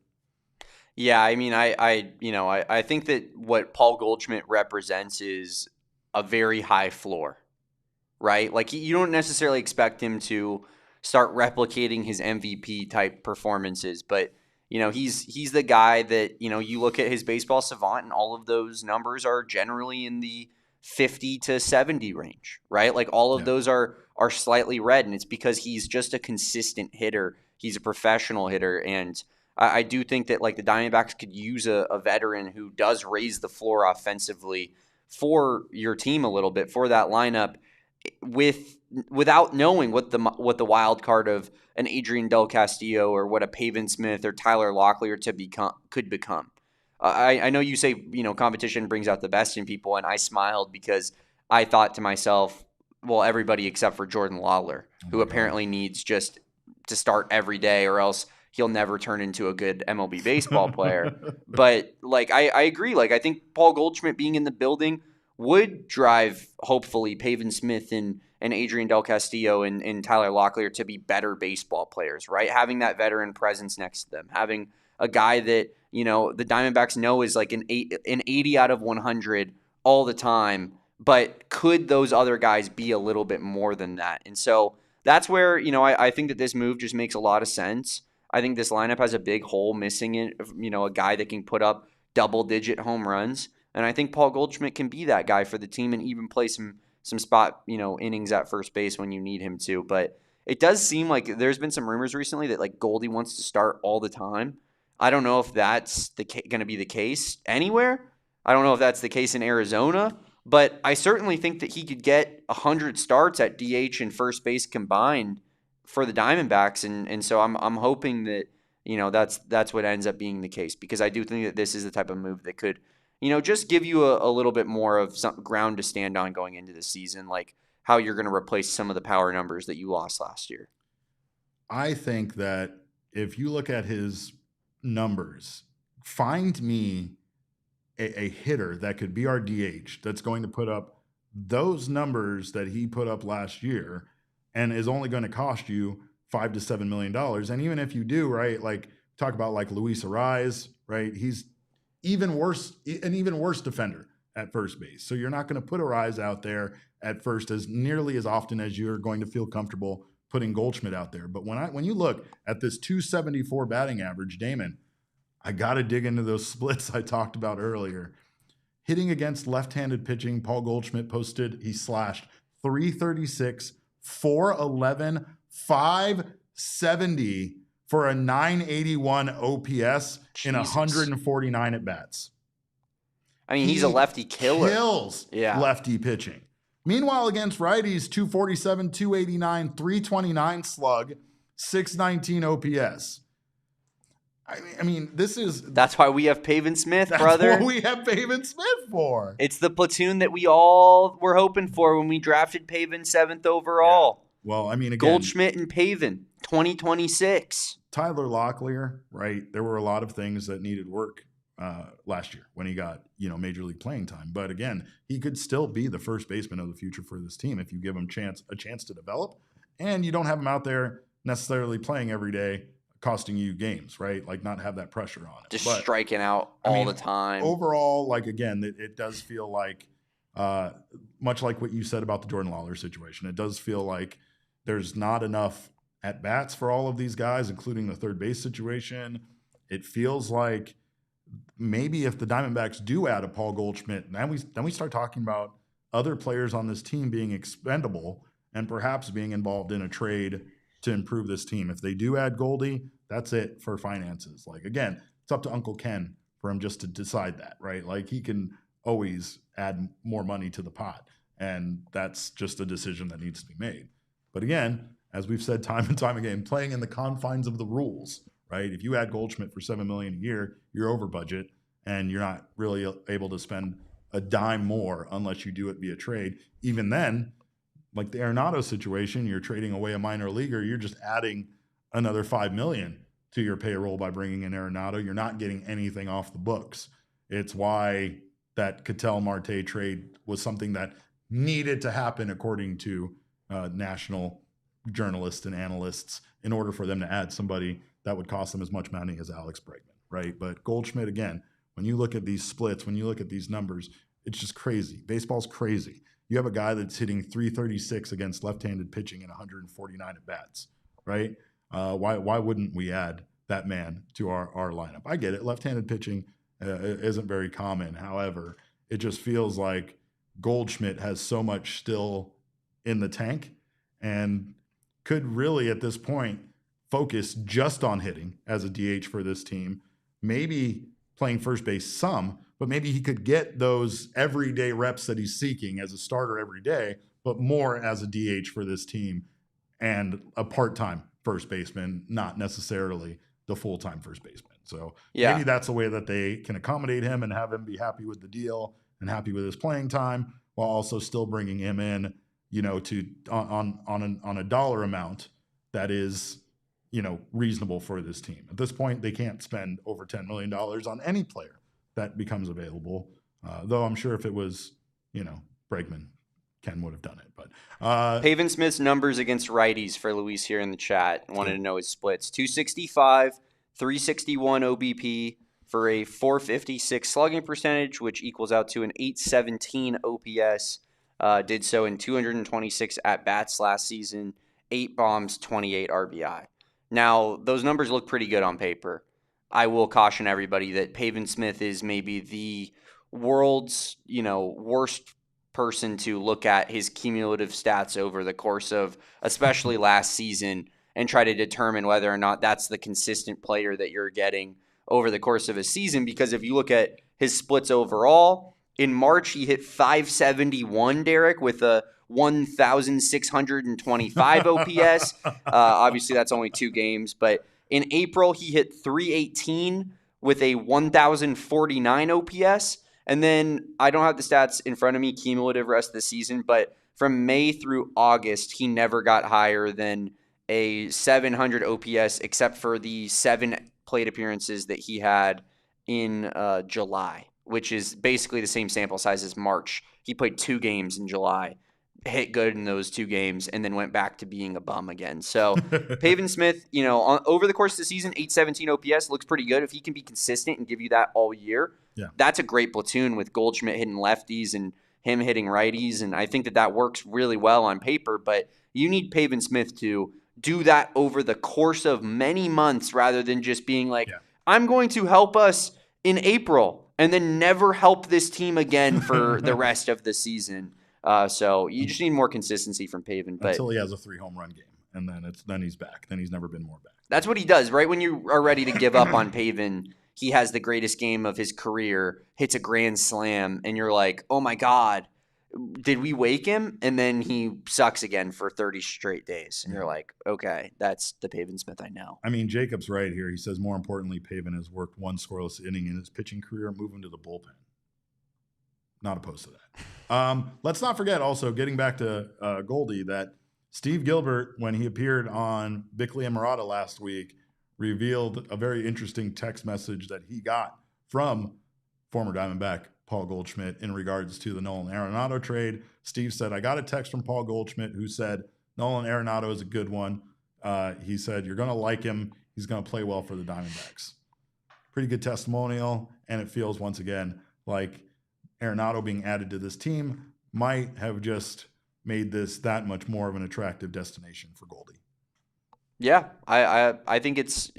Yeah, I mean, I think that what Paul Goldschmidt represents is a very high floor, right? Like, you don't necessarily expect him to start replicating his MVP type performances, but he's the guy that, you look at his baseball savant and all of those numbers are generally in the 50 to 70 range, right? Like all of those are slightly red, and it's because he's just a consistent hitter. He's a professional hitter, and I do think that like the Diamondbacks could use a veteran who does raise the floor offensively for your team a little bit, for that lineup, without knowing what the wild card of an Adrian Del Castillo or what a Pavin Smith or Tyler Locklear could become. I know you say, competition brings out the best in people, and I smiled because I thought to myself, well, everybody except for Jordan Lawler, who apparently needs just to start every day or else he'll never turn into a good MLB baseball player. But like, I agree. Like, I think Paul Goldschmidt being in the building would drive, hopefully, Pavin Smith and Adrian Del Castillo and Tyler Locklear to be better baseball players, right? Having that veteran presence next to them, having a guy that, the Diamondbacks know is like an 80 out of 100 all the time, but could those other guys be a little bit more than that? And so that's where, I think that this move just makes a lot of sense. I think this lineup has a big hole missing it, a guy that can put up double-digit home runs. And I think Paul Goldschmidt can be that guy for the team and even play some spot, innings at first base when you need him to. But it does seem like there's been some rumors recently that like Goldy wants to start all the time. I don't know if that's going to be the case anywhere. I don't know if that's the case in Arizona. But I certainly think that he could get 100 starts at DH and first base combined for the Diamondbacks, and so I'm hoping that that's what ends up being the case, because I do think that this is the type of move that could just give you a little bit more of some ground to stand on going into the season, like how you're going to replace some of the power numbers that you lost last year. I think that if you look at his numbers, find me a hitter that could be our DH that's going to put up those numbers that he put up last year and is only going to cost you $5 to $7 million. And even if you do, right, like talk about like Luis Ariz, right? He's an even worse defender at first base. So you're not going to put Ariz out there at first as nearly as often as you're going to feel comfortable putting Goldschmidt out there. But when you look at this 274 batting average, Damon, I got to dig into those splits I talked about earlier. Hitting against left-handed pitching, Paul Goldschmidt he slashed 336, 411, 570 for a 981 OPS in 149 at-bats. I mean, he's a lefty killer. Kills lefty pitching. Meanwhile, against righties, 247, 289, 329 slug, 619 OPS. I mean, that's why we have Pavin Smith, brother. That's what we have Pavin Smith for. It's the platoon that we all were hoping for when we drafted Pavin 7th overall. Yeah. Well, I mean, again, Goldschmidt and Pavin, 2026. Tyler Locklear, right? There were a lot of things that needed work last year when he got, major league playing time. But again, he could still be the first baseman of the future for this team if you give him a chance to develop, and you don't have him out there necessarily playing every day, costing you games, right? Like not have that pressure on it. Just striking out all the time. Overall, like again, it does feel like, much like what you said about the Jordan Lawler situation, it does feel like there's not enough at bats for all of these guys, including the third base situation. It feels like maybe if the Diamondbacks do add a Paul Goldschmidt, then we start talking about other players on this team being expendable and perhaps being involved in a trade to improve this team. If they do add Goldy, that's it for finances. Like, again, it's up to Uncle Ken for him just to decide that, right? Like, he can always add more money to the pot, and that's just a decision that needs to be made. But again, as we've said time and time again, playing in the confines of the rules, right? If you add Goldschmidt for $7 million a year, you're over budget, and you're not really able to spend a dime more unless you do it via trade. Even then, like the Arenado situation, you're trading away a minor leaguer, you're just adding another $5 million to your payroll by bringing in Arenado. You're not getting anything off the books. It's why that Ketel Marte trade was something that needed to happen, according to national journalists and analysts, in order for them to add somebody that would cost them as much money as Alex Bregman, right? But Goldschmidt, again, when you look at these splits, when you look at these numbers, it's just crazy. Baseball's crazy. You have a guy that's hitting 336 against left-handed pitching in 149 at-bats, right? Why wouldn't we add that man to our lineup. I get it. Left-handed pitching isn't very common. However, it just feels like Goldschmidt has so much still in the tank and could really at this point focus just on hitting as a DH for this team, maybe playing first base some, but maybe he could get those everyday reps that he's seeking as a starter every day, but more as a DH for this team and a part-time first baseman, not necessarily the full-time first baseman. So maybe that's a way that they can accommodate him and have him be happy with the deal and happy with his playing time, while also still bringing him in, to on a dollar amount that is, reasonable for this team. At this point, they can't spend over $10 million on any player that becomes available. Though I'm sure if it was, Bregman, Ken would have done it. But Pavin Smith's numbers against righties for Luis here in the chat. Wanted to know his splits. 265, 361 OBP for a 456 slugging percentage, which equals out to an 817 OPS. Did so in 226 at-bats last season, 8 bombs, 28 RBI. Now, those numbers look pretty good on paper. I will caution everybody that Pavin Smith is maybe the world's, worst person to look at his cumulative stats over the course of, especially last season, and try to determine whether or not that's the consistent player that you're getting over the course of a season. Because if you look at his splits overall, in March, he hit 571, Derek, with a 1,625 OPS. Obviously, that's only 2 games. But in April, he hit 318 with a 1,049 OPS. And then I don't have the stats in front of me, cumulative rest of the season, but from May through August, he never got higher than a 700 OPS, except for the 7 plate appearances that he had in July, which is basically the same sample size as March. He played 2 games in July, hit good in those 2 games, and then went back to being a bum again. So Pavin Smith, over the course of the season, 817 OPS looks pretty good. If he can be consistent and give you that all year, that's a great platoon with Goldschmidt hitting lefties and him hitting righties. And I think that works really well on paper, but you need Pavin Smith to do that over the course of many months rather than just being like, I'm going to help us in April and then never help this team again for the rest of the season. So you just need more consistency from Pavin. But until he has a 3 home run game, and then he's back. Then he's never been more back. That's what he does. Right when you are ready to give up on Pavin, he has the greatest game of his career, hits a grand slam, and you're like, oh my God, did we wake him? And then he sucks again for 30 straight days. And you're like, okay, that's the Pavin Smith I know. I mean, Jacob's right here. He says, more importantly, Pavin has worked 1 scoreless inning in his pitching career, moving to the bullpen. Not opposed to that. Let's not forget also, getting back to Goldy, that Steve Gilbert, when he appeared on Bickley and Murata last week, revealed a very interesting text message that he got from former Diamondback Paul Goldschmidt in regards to the Nolan Arenado trade. Steve said, I got a text from Paul Goldschmidt who said, Nolan Arenado is a good one. He said, you're going to like him. He's going to play well for the Diamondbacks. Pretty good testimonial, and it feels, once again, like Arenado being added to this team might have just made this that much more of an attractive destination for Goldy. Yeah, I think it's,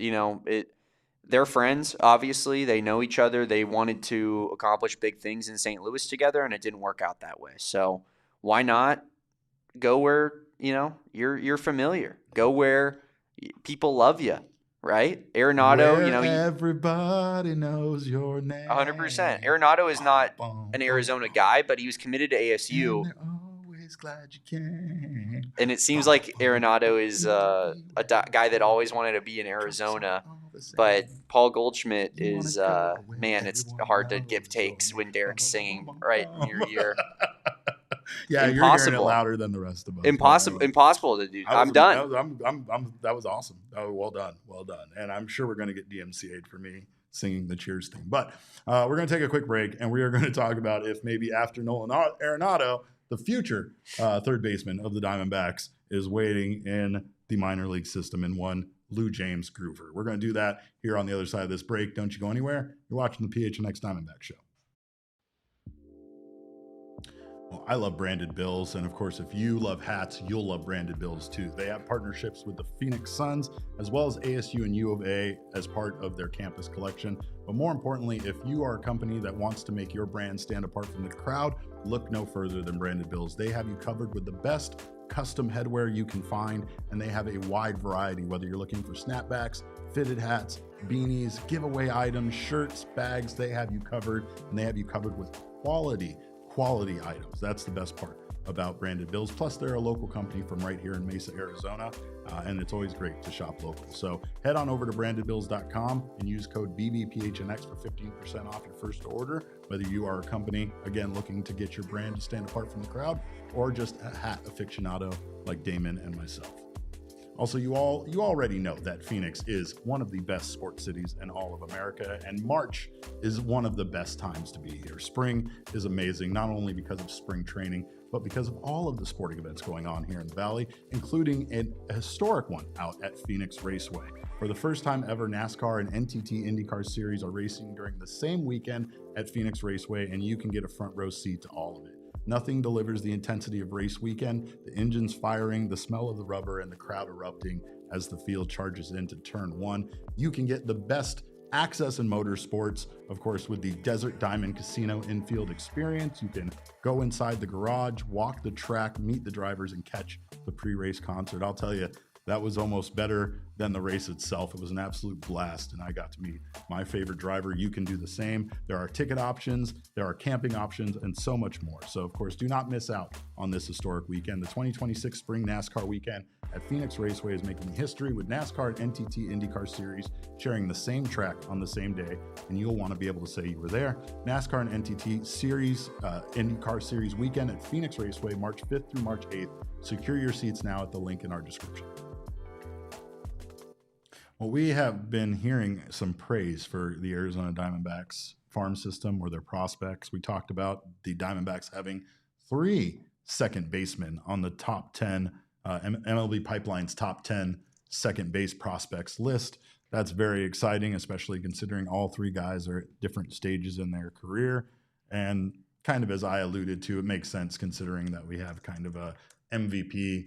they're friends, obviously. They know each other. They wanted to accomplish big things in St. Louis together, and it didn't work out that way. So why not go where, you're familiar. Go where people love you, right? Arenado, everybody knows your name. 100%. Arenado is not an Arizona guy, but he was committed to ASU. And they're always glad you can. And it seems like Arenado is a guy that always wanted to be in Arizona. But Paul Goldschmidt is, man, it's hard to give takes when Derek's singing right in your ear. Yeah, Impossible. You're hearing it louder than the rest of us. Impossible to do. I'm done. That was awesome. Well done. And I'm sure we're going to get DMCA'd for me singing the Cheers theme. But we're going to take a quick break, and we are going to talk about if maybe after Nolan Arenado, the future third baseman of the Diamondbacks is waiting in the minor league system in one LuJames Groover. We're going to do that here on the other side of this break. Don't you go anywhere. You're watching the PHNX Diamondback Show. Well, I love branded bills, and of course, if you love hats, you'll love branded bills too. They have partnerships with the Phoenix Suns, as well as ASU and U of A as part of their campus collection. But more importantly, if you are a company that wants to make your brand stand apart from the crowd, look no further than Branded Bills. They have you covered with the best custom headwear you can find, and they have a wide variety, whether you're looking for snapbacks, fitted hats, beanies, giveaway items, shirts, bags. They have you covered, and they have you covered with quality items. That's the best part about Branded Bills. Plus, they're a local company from right here in Mesa, Arizona, and it's always great to shop local. So head on over to brandedbills.com and use code BBPHNX for 15% off your first order, whether you are a company, again, looking to get your brand to stand apart from the crowd, or just a hat aficionado like Damon and myself. Also, you already know that Phoenix is one of the best sports cities in all of America, and March is one of the best times to be here. Spring is amazing, not only because of spring training, but because of all of the sporting events going on here in the Valley, including a historic one out at Phoenix Raceway. For the first time ever, NASCAR and NTT IndyCar Series are racing during the same weekend at Phoenix Raceway, and you can get a front row seat to all of it. Nothing delivers the intensity of race weekend, the engines firing, the smell of the rubber, and the crowd erupting as the field charges into turn one. You can get the best access in motorsports, of course, with the Desert Diamond Casino infield experience. You can go inside the garage, walk the track, meet the drivers, and catch the pre-race concert. I'll tell you, that was almost better than the race itself. It was an absolute blast, and I got to meet my favorite driver. You can do the same. There are ticket options, there are camping options, and so much more. So, of course, do not miss out on this historic weekend. The 2026 Spring NASCAR Weekend at Phoenix Raceway is making history with NASCAR and NTT IndyCar Series sharing the same track on the same day, and you'll want to be able to say you were there. NASCAR and NTT Series, IndyCar Series Weekend at Phoenix Raceway, March 5th through March 8th. Secure your seats now at the link in our description. Well, we have been hearing some praise for the Arizona Diamondbacks farm system or their prospects. We talked about the Diamondbacks having 3 second basemen on the top 10, MLB Pipeline's top 10 second base prospects list. That's very exciting, especially considering all 3 guys are at different stages in their career. And kind of as I alluded to, it makes sense considering that we have kind of a MVP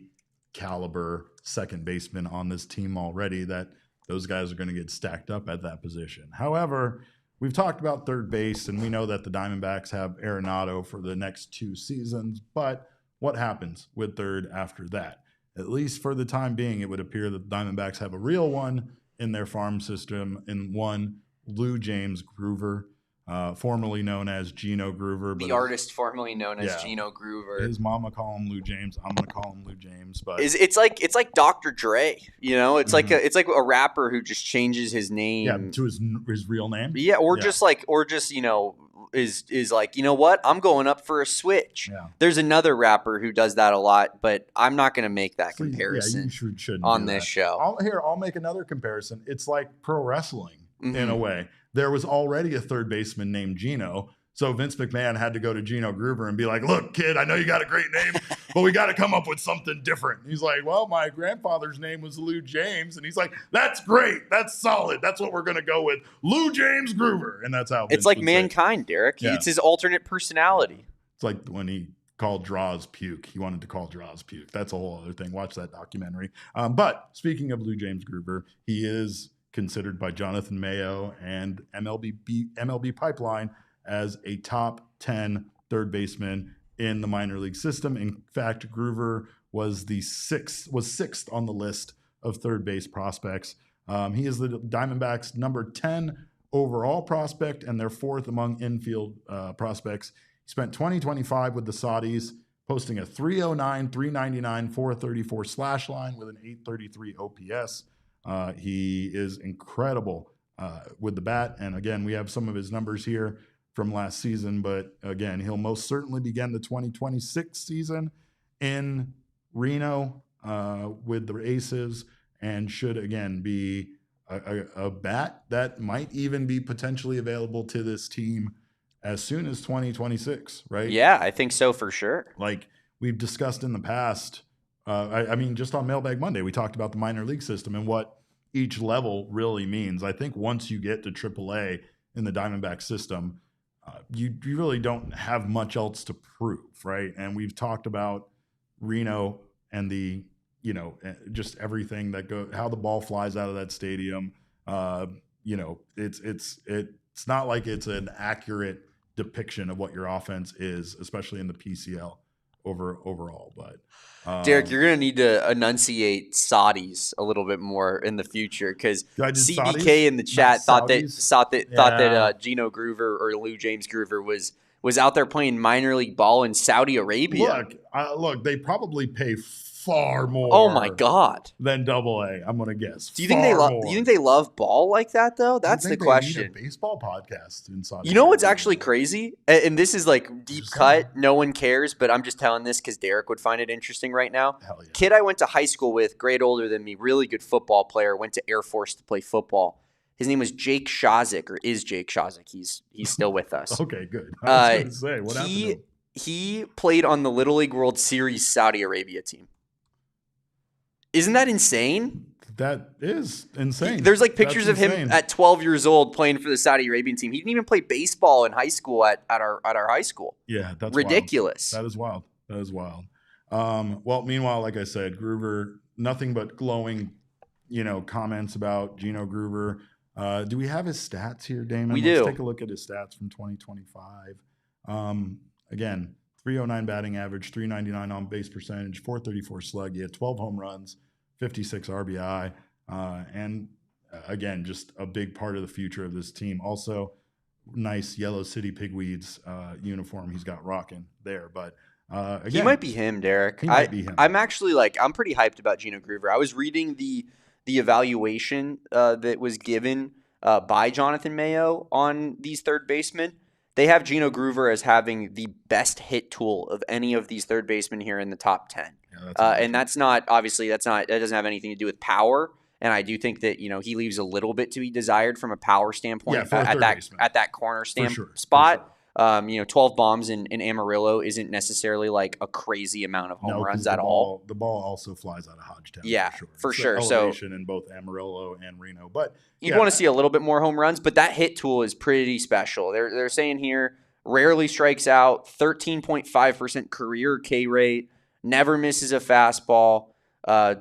caliber second baseman on this team already, that those guys are going to get stacked up at that position. However, we've talked about third base, and we know that the Diamondbacks have Arenado for the next 2 seasons, but what happens with third after that? At least for the time being, it would appear that the Diamondbacks have a real one in their farm system, in one LuJames Groover, formerly known as Gino Groover. The artist formerly known as Gino Groover. His mama call him LuJames. I'm gonna call him LuJames. But it's like Dr. Dre, you know? It's like a rapper who just changes his name to his real name. Yeah, or just you know, is like, you know what? I'm going up for a switch. Yeah. There's another rapper who does that a lot, but I'm not going to make that comparison you should on this show. I'll make another comparison. It's like pro wrestling in a way. There was already a third baseman named Gino. So Vince McMahon had to go to Gino Groover and be like, look, kid, I know you got a great name, but we got to come up with something different. He's like, well, my grandfather's name was LuJames. And he's like, that's great. That's solid. That's what we're going to go with. LuJames Groover. And that's how Vince like Mankind, Derek. Yeah. It's his alternate personality. It's like when he called Draws puke. He wanted to call Draws puke. That's a whole other thing. Watch that documentary. But speaking of LuJames Groover, he is considered by Jonathan Mayo and MLB Pipeline as a top 10 third baseman in the minor league system. In fact, Groover was sixth on the list of third base prospects. He is the Diamondbacks' number 10 overall prospect and their 4th among infield prospects. He spent 2025 with the Saudis, posting a 309, 399, 434 slash line with an 833 OPS. He is incredible with the bat. And again, we have some of his numbers here from last season, but again, he'll most certainly begin the 2026 season in Reno with the Aces, and should again be a bat that might even be potentially available to this team as soon as 2026, right? Yeah, I think so for sure. Like we've discussed in the past, I mean, just on Mailbag Monday, we talked about the minor league system and what each level really means. I think once you get to AAA in the Diamondback system, you really don't have much else to prove, right? And we've talked about Reno and the, just everything how the ball flies out of that stadium. It's not like it's an accurate depiction of what your offense is, especially in the PCL overall. But Derek, you're going to need to enunciate Saudis a little bit more in the future, because CBK Saudis? in the chat thought that Gino Groover or LuJames Groover was out there playing minor league ball in Saudi Arabia. Look, they probably pay far more. Oh my God! Than AA, I'm gonna guess. Do you think they love ball like that though? That's the question. Need a baseball podcast in Saudi You know what's actually crazy, and this is like deep cut. No one cares, but I'm just telling this because Derek would find it interesting right now. Hell yeah. Kid I went to high school with, grade older than me, really good football player. Went to Air Force to play football. His name was Jake Shazik, or is Jake Shazik. He's still with us. Okay, good. I was going to say, what happened to him? He played on the Little League World Series Saudi Arabia team. Isn't that insane? That is insane. There's like pictures of him at 12 years old playing for the Saudi Arabian team. He didn't even play baseball in high school at our high school. Yeah, that's ridiculous. Wild. That is wild. Well, meanwhile, like I said, Groover, nothing but glowing, comments about Gino Groover. Do we have his stats here, Damon? Let's take a look at his stats from 2025. Again, 309 batting average, 399 on base percentage, 434 slug. He had 12 home runs, 56 RBI. And again, just a big part of the future of this team. Also, nice Yellow City Pigweeds uniform he's got rocking there. But again, he might be him, Derek. He might be him. I'm actually I'm pretty hyped about Gino Groover. I was reading the evaluation that was given by Jonathan Mayo on these third basemen. They have Gino Groover as having the best hit tool of any of these third basemen here in the top 10. Yeah, and that doesn't have anything to do with power. And I do think that, he leaves a little bit to be desired from a power standpoint at that corner spot. Sure. 12 bombs in Amarillo isn't necessarily like a crazy amount of home runs at all. The ball also flies out of Hodgetown. Yeah, for sure. Elevation in both Amarillo and Reno, but you'd want to see a little bit more home runs. But that hit tool is pretty special. They're saying here rarely strikes out, 13.5% career K rate, never misses a fastball,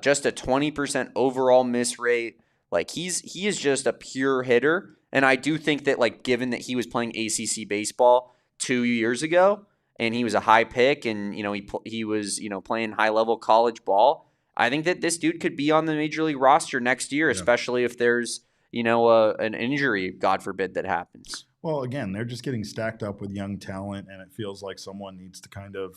just a 20% overall miss rate. Like he is just a pure hitter. And I do think that, given that he was playing ACC baseball 2 years ago, and he was a high pick, and he was playing high level college ball, I think that this dude could be on the major league roster next year, especially if there's an injury, God forbid, that happens. Well, again, they're just getting stacked up with young talent, and it feels like someone needs to kind of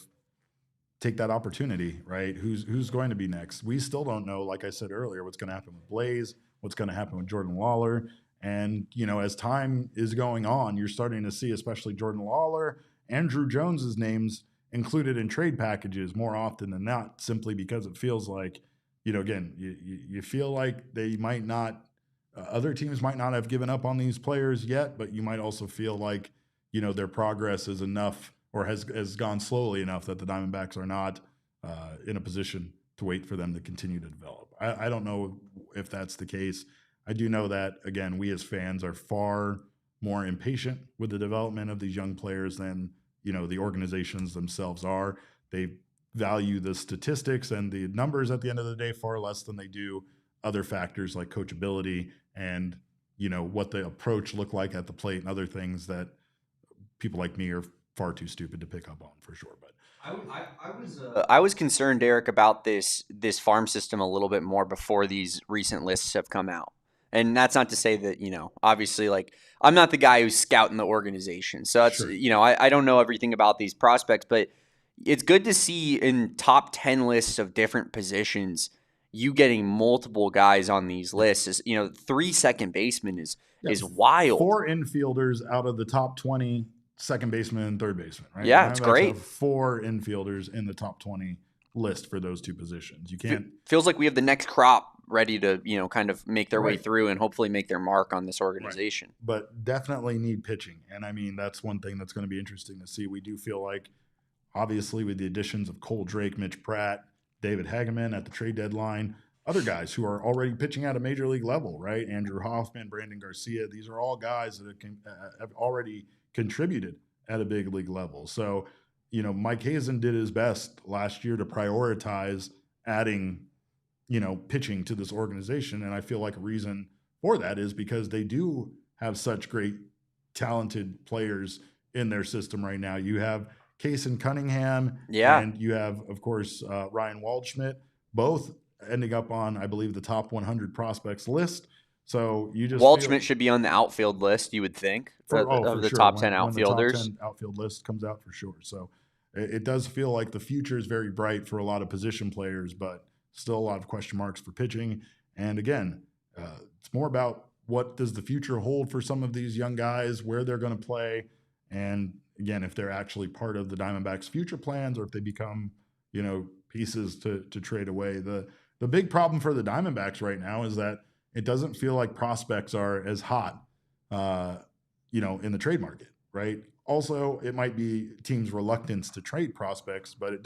take that opportunity, right? Who's going to be next? We still don't know. Like I said earlier, what's going to happen with Blaze, what's going to happen with Jordan Lawler. And, as time is going on, you're starting to see, especially Jordan Lawler, Andrew Jones's names included in trade packages more often than not, simply because it feels like, again, you feel like they might not, other teams might not have given up on these players yet, but you might also feel like, their progress is enough or has gone slowly enough that the Diamondbacks are not in a position to wait for them to continue to develop. I don't know if that's the case. I do know that, again, we as fans are far more impatient with the development of these young players than, the organizations themselves are. They value the statistics and the numbers at the end of the day far less than they do other factors like coachability and, what the approach looked like at the plate and other things that people like me are far too stupid to pick up on, for sure. But I was concerned, Derek, about this farm system a little bit more before these recent lists have come out. And that's not to say that, obviously, I'm not the guy who's scouting the organization. So that's, sure. I don't know everything about these prospects, but it's good to see in top 10 lists of different positions, you getting multiple guys on these lists. 3 second basemen is wild. 4 infielders out of the top 20 second baseman and third baseman, right? Yeah, it's great. 4 infielders in the top 20 list for those 2 positions. You can't. Feels like we have the next crop ready to, kind of make their way through and hopefully make their mark on this organization. Right. But definitely need pitching. And I mean, that's one thing that's going to be interesting to see. We do feel like, obviously, with the additions of Cole Drake, Mitch Pratt, David Hageman at the trade deadline, other guys who are already pitching at a major league level, right? Andrew Hoffman, Brandon Garcia, these are all guys that have already contributed at a big league level. So, Mike Hazen did his best last year to prioritize adding, pitching to this organization. And I feel like a reason for that is because they do have such great, talented players in their system right now. You have Case and Cunningham, and you have, of course, Ryan Waldschmidt, both ending up on, I believe, the top 100 prospects list. So you just Waldschmidt should be on the outfield list, you would think, of the sure. top 10 outfielders. When the top 10 outfield list comes out, for sure. So it does feel like the future is very bright for a lot of position players, but still a lot of question marks for pitching. And again, it's more about what does the future hold for some of these young guys, where they're going to play, and again, if they're actually part of the Diamondbacks' future plans or if they become, pieces to trade away. The big problem for the Diamondbacks right now is that it doesn't feel like prospects are as hot, in the trade market, right? Also, it might be teams' reluctance to trade prospects, but it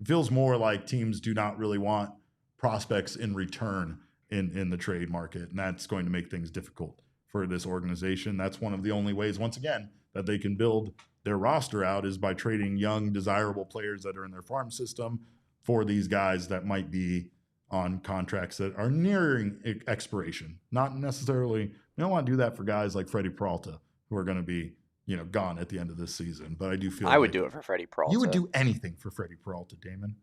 feels more like teams do not really want prospects in return in the trade market, and that's going to make things difficult for this organization. That's one of the only ways, once again, that they can build their roster out is by trading young, desirable players that are in their farm system for these guys that might be on contracts that are nearing expiration. Not necessarily, we don't want to do that for guys like Freddie Peralta, who are going to be, gone at the end of this season. But I do feel I would do it for Freddie Peralta. You would do anything for Freddie Peralta, Damon.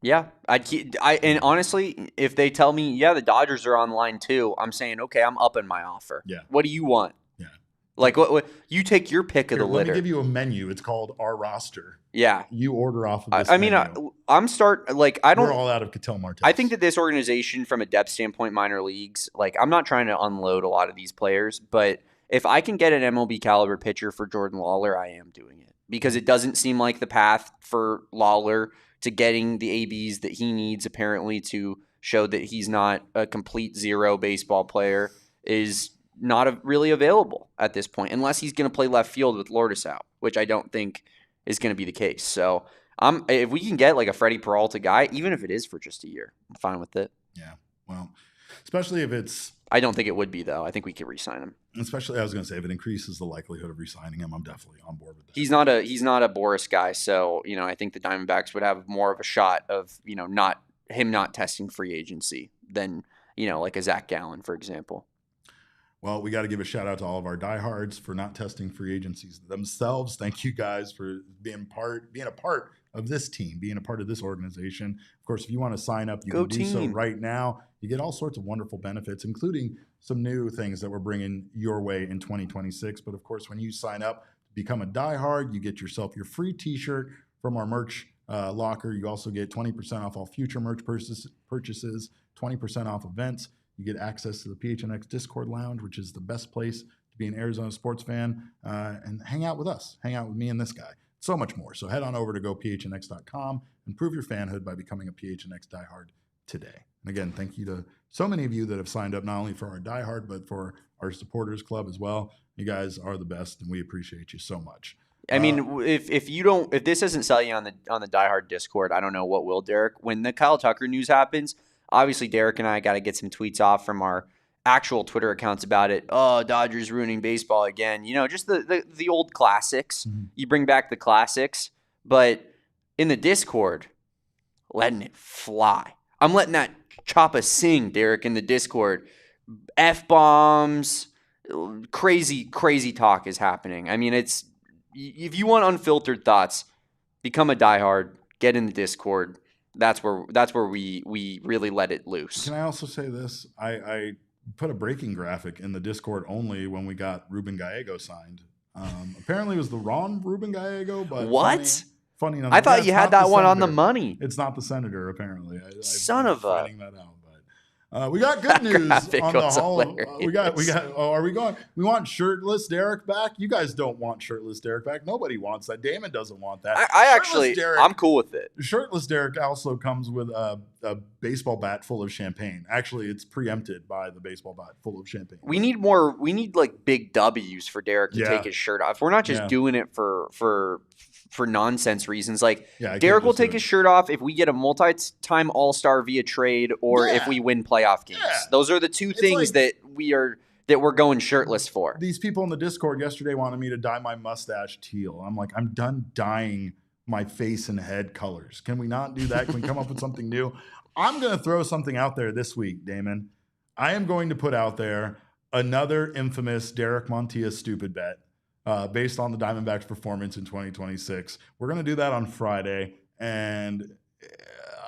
Yeah, and honestly, if they tell me, the Dodgers are on line too, I'm saying, okay, I'm upping my offer. Yeah. What do you want? Yeah. Like what you take your pick of the litter. Let me give you a menu. It's called Our Roster. Yeah. You order off of this menu. We're all out of Ketel Marte. I think that this organization, from a depth standpoint, minor leagues, I'm not trying to unload a lot of these players, but if I can get an MLB caliber pitcher for Jordan Lawler, I am doing it. Because it doesn't seem like the path for Lawler to getting the ABs that he needs, apparently, to show that he's not a complete zero baseball player is not really available at this point, unless he's going to play left field with Lourdes out, which I don't think is going to be the case. So if we can get like a Freddie Peralta guy, even if it is for just a year, I'm fine with it. Yeah, well, especially if it's... I don't think it would be, though. I think we could re-sign him. Especially, I was going to say, if it increases the likelihood of re-signing him, I'm definitely on board with that. He's not a Boris guy, so I think the Diamondbacks would have more of a shot of not testing free agency than like a Zach Gallen, for example. Well, we got to give a shout out to all of our diehards for not testing free agencies themselves. Thank you guys for being a part of this team, being a part of this organization. Of course, if you want to sign up, you can do so right now. You get all sorts of wonderful benefits, including some new things that we're bringing your way in 2026. But of course, when you sign up to become a diehard, you get yourself your free t-shirt from our merch locker. You also get 20% off all future merch purchases, 20% off events. You get access to the PHNX Discord Lounge, which is the best place to be an Arizona sports fan, and hang out with us, hang out with me and this guy. So much more. So head on over to gophnx.com and prove your fanhood by becoming a PHNX diehard today. And again, thank you to so many of you that have signed up, not only for our diehard, but for our supporters club as well. You guys are the best, and we appreciate you so much. I mean, if this doesn't sell you on the diehard Discord, I don't know what will, Derek. When the Kyle Tucker news happens, obviously Derek and I got to get some tweets off from our actual Twitter accounts about it. Oh, Dodgers ruining baseball again. Just the old classics. Mm-hmm. You bring back the classics, but in the Discord, letting it fly. I'm letting that choppa sing, Derek, in the Discord. F-bombs, crazy talk is happening. I mean, if you want unfiltered thoughts, become a diehard, get in the Discord. That's where we really let it loose. Can I also say this? I put a breaking graphic in the Discord only when we got Ruben Gallego signed. Apparently it was the wrong Ruben Gallego, but what? Funny enough. I thought you had that one on the money. It's not the senator, apparently. Son of a. Finding that out. We got good news on the Hall. Are we going? We want shirtless Derek back. You guys don't want shirtless Derek back. Nobody wants that. Damon doesn't want that. I'm cool with it. Shirtless Derek also comes with a baseball bat full of champagne. Actually, it's preempted by the baseball bat full of champagne. We need more. We need like big W's for Derek to take his shirt off. We're not just doing it for nonsense reasons. Derek will take his shirt off if we get a multi-time All-Star via trade or if we win playoff games. Those are the two things that we are that we're going shirtless for. These people in the Discord yesterday wanted me to dye my mustache teal. I'm like, I'm done dyeing my face and head colors. Can we not do that? Can we come up with something new? I'm going to throw something out there this week, Damon. I am going to put out there another infamous Derek Montilla stupid bet based on the Diamondbacks' performance in 2026. We're going to do that on Friday, and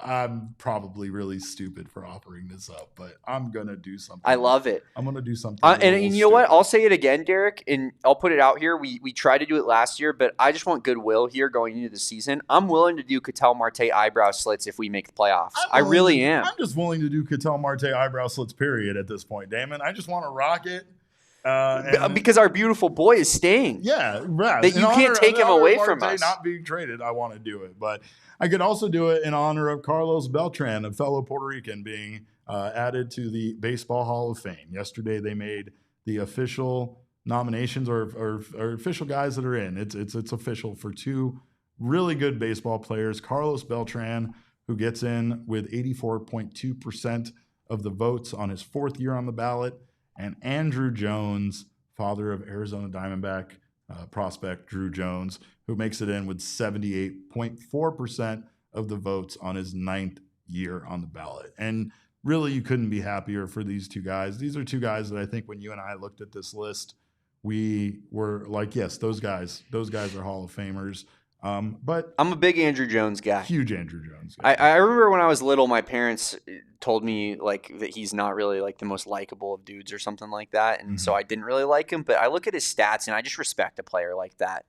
I'm probably really stupid for offering this up, but I'm going to do something. I love it. I'm going to do something. And you know what? I'll say it again, Derek, and I'll put it out here. We tried to do it last year, but I just want goodwill here going into the season. I'm willing to do Ketel Marte eyebrow slits if we make the playoffs. I really am. I'm just willing to do Ketel Marte eyebrow slits, period, at this point, Damon. I just want to rock it. Because our beautiful boy is staying. Yeah, right. That you can't take him away from us. Not being traded, I want to do it. But I could also do it in honor of Carlos Beltran, a fellow Puerto Rican, being added to the Baseball Hall of Fame. Yesterday, they made the official nominations or official guys that are in. It's official for two really good baseball players. Carlos Beltran, who gets in with 84.2% of the votes on his fourth year on the ballot, and Andrew Jones, father of Arizona Diamondback prospect Drew Jones, who makes it in with 78.4% of the votes on his ninth year on the ballot. And really, you couldn't be happier for these two guys. These are two guys that I think when you and I looked at this list, we were like, yes, those guys are Hall of Famers. But I'm a big Andrew Jones guy. Huge Andrew Jones guy. I remember when I was little, my parents told me like that he's not really like the most likable of dudes or something like that. And so I didn't really like him. But I look at his stats and I just respect a player like that.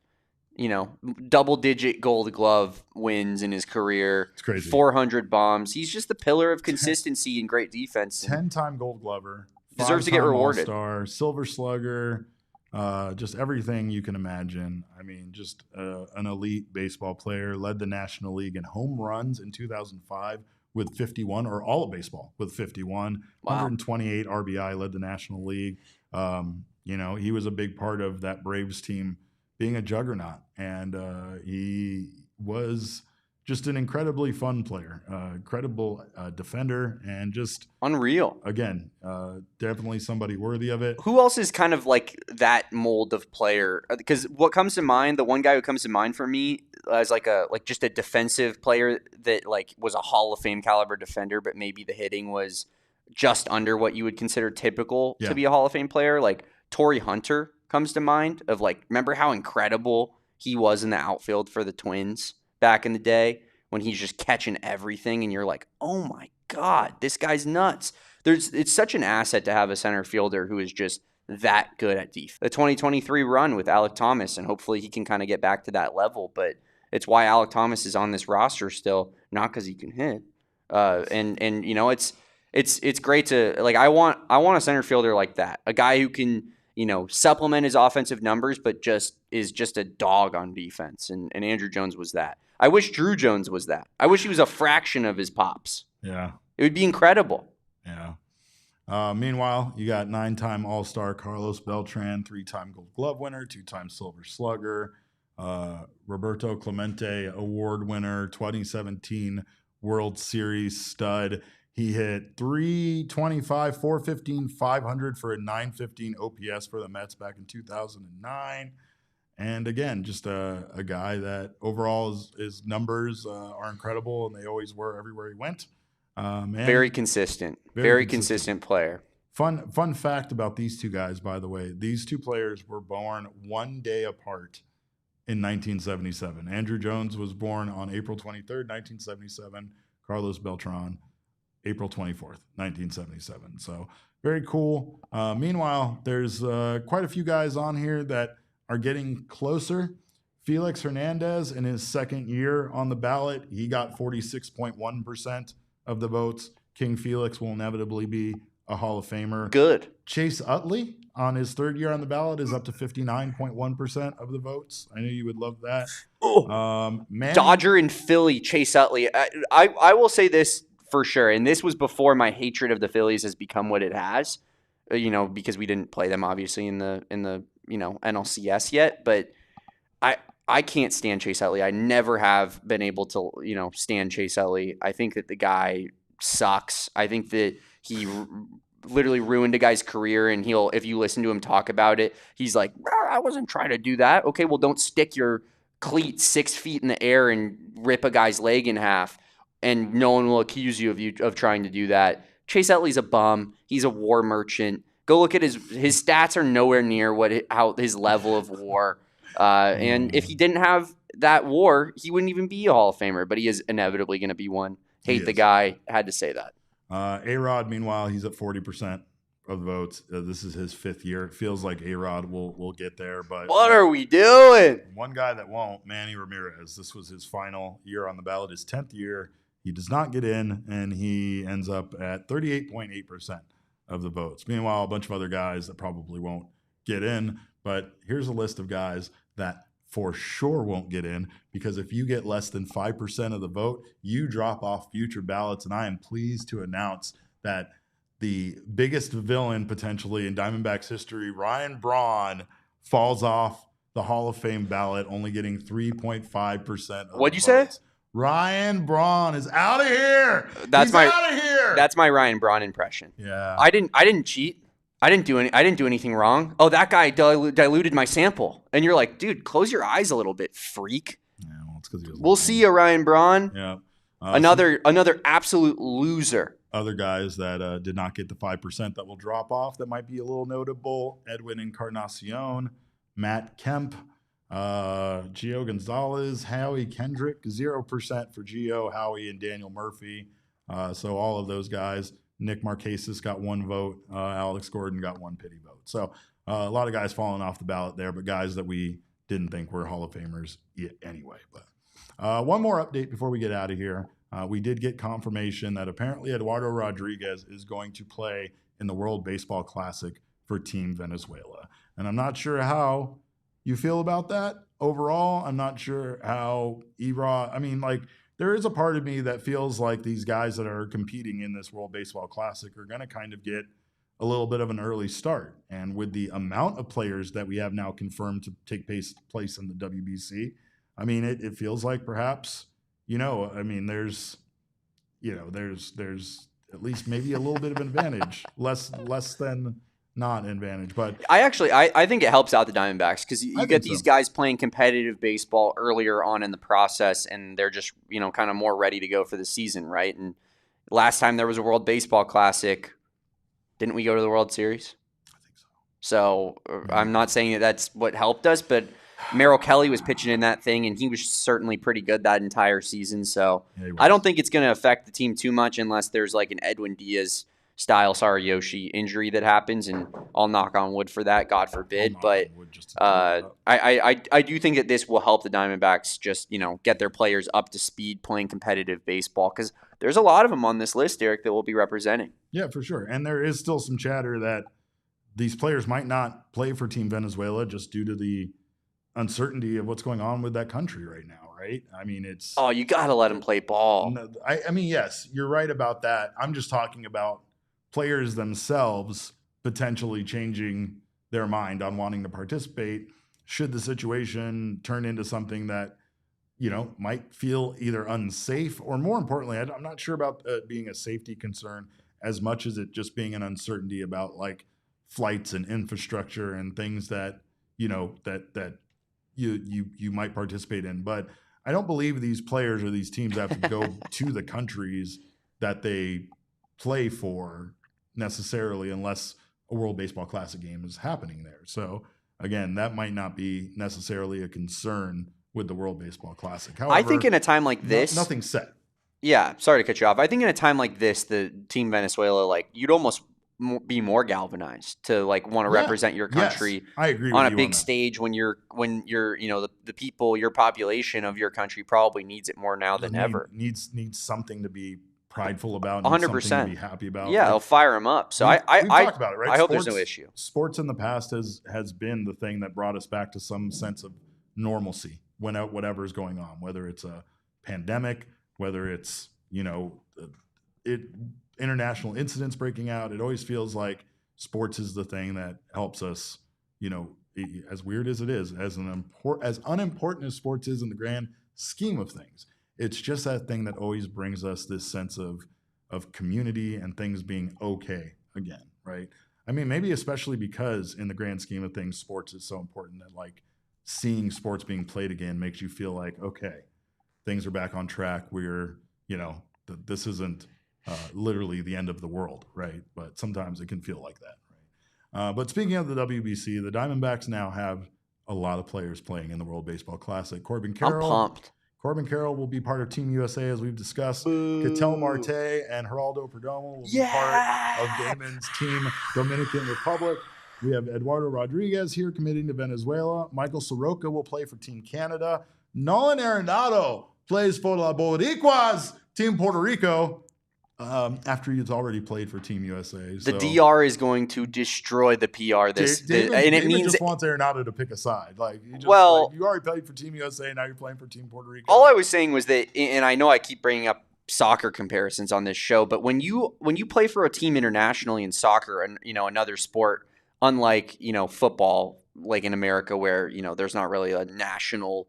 You know, double-digit Gold Glove wins in his career. It's crazy. 400 bombs. He's just the pillar of consistency and great defense. 10-time Gold Glover. Deserves to get rewarded. All-Star, Silver Slugger. Just everything you can imagine. I mean, just an elite baseball player. Led the National League in home runs in 2005 with 51, or all of baseball with 51. Wow. 128 RBI, led the National League. He was a big part of that Braves team being a juggernaut, and he was just an incredibly fun player, incredible defender, and just unreal. Again, definitely somebody worthy of it. Who else is kind of like that mold of player? Because what comes to mind, the one guy who comes to mind for me as just a defensive player that like was a Hall of Fame caliber defender, but maybe the hitting was just under what you would consider typical to be a Hall of Fame player. Like Torrey Hunter comes to mind. Of like, remember how incredible he was in the outfield for the Twins back in the day when he's just catching everything and you're like, oh my God, this guy's nuts. It's such an asset to have a center fielder who is just that good at defense. The 2023 run with Alek Thomas, and hopefully he can kind of get back to that level, but it's why Alek Thomas is on this roster still, not because he can hit. And you know, it's great to like, I want a center fielder like that, a guy who can, you know, supplement his offensive numbers, but is just a dog on defense. And Andrew Jones was that. I wish Drew Jones was that. I wish he was a fraction of his pops. Yeah. It would be incredible. Yeah. Meanwhile, you got 9-time All-Star Carlos Beltran, 3-time Gold Glove winner, 2-time Silver Slugger, Roberto Clemente Award winner, 2017 World Series stud. He hit 325, 415, 500 for a 915 OPS for the Mets back in 2009. And again, just a guy that overall his numbers are incredible, and they always were everywhere he went. Very consistent. Very consistent player. Fun fact about these two guys, by the way. These two players were born one day apart in 1977. Andrew Jones was born on April 23rd, 1977. Carlos Beltran, April 24th, 1977. So very cool. Meanwhile, there's quite a few guys on here that are getting closer. Felix Hernandez, in his second year on the ballot, he got 46.1% of the votes. King Felix will inevitably be a Hall of Famer. Good. Chase Utley, on his third year on the ballot, is up to 59.1% of the votes. I knew you would love that. Dodger and Philly, Chase Utley. I will say this for sure, and this was before my hatred of the Phillies has become what it has. You know, because we didn't play them obviously in the NLCS yet, but I can't stand Chase Utley. I never have been able to, stand Chase Utley. I think that the guy sucks. I think that he literally ruined a guy's career, and if you listen to him talk about it, he's like, I wasn't trying to do that. Okay, well, don't stick your cleat 6 feet in the air and rip a guy's leg in half, and no one will accuse you of trying to do that. Chase Utley's a bum. He's a war merchant. Go look at his stats are nowhere near how his level of war. And if he didn't have that war, he wouldn't even be a Hall of Famer, but he is inevitably going to be one. Hate the guy. Had to say that. A-Rod, meanwhile, he's at 40% of the votes. This is his 5th year. It feels like A-Rod will get there. But what are we doing? One guy that won't, Manny Ramirez. This was his final year on the ballot, his 10th year. He does not get in, and he ends up at 38.8% of the votes. Meanwhile, a bunch of other guys that probably won't get in. But here's a list of guys that for sure won't get in, because if you get less than 5% of the vote, you drop off future ballots. And I am pleased to announce that the biggest villain potentially in Diamondbacks history, Ryan Braun, falls off the Hall of Fame ballot, only getting 3.5% of What'd you votes. say? Ryan Braun is out of here. He's out of here. That's my Ryan Braun impression. Yeah. I didn't cheat. I didn't do anything wrong. Oh, that guy diluted my sample. And you're like, dude, close your eyes a little bit, freak. Yeah, well, it's because he was. We'll see you, Ryan Braun. Yeah. Another absolute loser. Other guys that did not get the 5% that will drop off that might be a little notable: Edwin Encarnacion, Matt Kemp, Gio Gonzalez, Howie Kendrick. 0% for Gio, Howie, and Daniel Murphy. So all of those guys. Nick Markakis got 1 vote. Alex Gordon got 1 pity vote. So a lot of guys falling off the ballot there, but guys that we didn't think were Hall of Famers anyway. But one more update before we get out of here. We did get confirmation that apparently Eduardo Rodriguez is going to play in the World Baseball Classic for Team Venezuela. And I'm not sure how you feel about that overall. I'm not sure how E-Rod, there is a part of me that feels like these guys that are competing in this World Baseball Classic are going to kind of get a little bit of an early start. And with the amount of players that we have now confirmed to take place in the WBC, it feels like perhaps, there's at least maybe a little bit of advantage, less than not an advantage. But I think it helps out the Diamondbacks, because you get these guys playing competitive baseball earlier on in the process, and they're just, kind of more ready to go for the season, right? And last time there was a World Baseball Classic, didn't we go to the World Series? I think so. So I'm not saying that that's what helped us, but Merrill Kelly was pitching in that thing, and he was certainly pretty good that entire season. So I don't think it's going to affect the team too much unless there's like an Edwin Diaz style Sarayoshi injury that happens, and I'll knock on wood for that, God forbid. But I do think that this will help the Diamondbacks just, get their players up to speed playing competitive baseball, because there's a lot of them on this list, Derek, that will be representing. Yeah, for sure. And there is still some chatter that these players might not play for Team Venezuela just due to the uncertainty of what's going on with that country right now, right? It's... Oh, you got to let them play ball. No, yes, you're right about that. I'm just talking about players themselves potentially changing their mind on wanting to participate should the situation turn into something that, might feel either unsafe, or more importantly, I'm not sure about being a safety concern as much as it just being an uncertainty about like flights and infrastructure and things that, that you might participate in. But I don't believe these players or these teams have to go to the countries that they play for necessarily, unless a World Baseball Classic game is happening there. So again, that might not be necessarily a concern with the World Baseball Classic. However, I think in a time like this, nothing's set. Yeah, sorry to cut you off. I think in a time like this, the Team Venezuela, you'd almost be more galvanized to want to represent your country. Yes, I agree on with a you big on that. Stage when you're the people, your population of your country probably needs it more now than ever. Needs something to be prideful about. 100%. Something to be happy about. Yeah, it'll fire them up. So we've talked about it, right? I hope there's no issue. Sports in the past has been the thing that brought us back to some sense of normalcy when whatever is going on, whether it's a pandemic, whether it's international incidents breaking out. It always feels like sports is the thing that helps us, as weird as it is, as unimportant as sports is in the grand scheme of things. It's just that thing that always brings us this sense of community and things being okay again. right? I mean, maybe especially because in the grand scheme of things, sports is so important that like seeing sports being played again makes you feel like, okay, things are back on track. We're, this isn't literally the end of the world, right? But sometimes it can feel like that, right? But speaking of the WBC, the Diamondbacks now have a lot of players playing in the World Baseball Classic. Corbin Carroll. I'm pumped. Corbin Carroll will be part of Team USA, as we've discussed. Ketel Marte and Geraldo Perdomo will be part of Damon's team, Dominican Republic. We have Eduardo Rodriguez here committing to Venezuela. Michael Soroka will play for Team Canada. Nolan Arenado plays for La Boricuas, Team Puerto Rico, after he's already played for Team USA. So. The DR is going to destroy the PR. David just wants Arenado to pick a side. Like, you already played for Team USA, now you're playing for Team Puerto Rico. All I was saying was that, and I know I keep bringing up soccer comparisons on this show, but when you play for a team internationally in soccer and another sport, unlike football, like in America where there's not really a national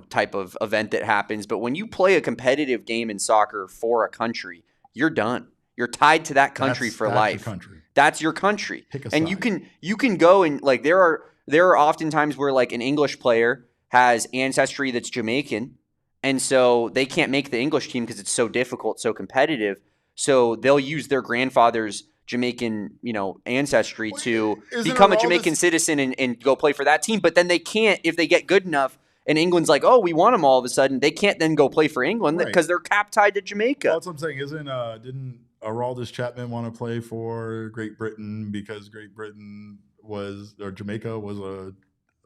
type of event that happens, but when you play a competitive game in soccer for a country, you're done. You're tied to that country for life. Your country. That's your country. Pick a and side. you can go and like there are often times where like an English player has ancestry that's Jamaican, and so they can't make the English team because it's so difficult, so competitive. So they'll use their grandfather's Jamaican, ancestry to become a Jamaican citizen and go play for that team. But then they can't if they get good enough. And England's like, oh, we want them all of a sudden. They can't then go play for England because they're cap tied to Jamaica. Well, that's what I'm saying. Didn't Aroldis Chapman want to play for Great Britain because Great Britain Jamaica was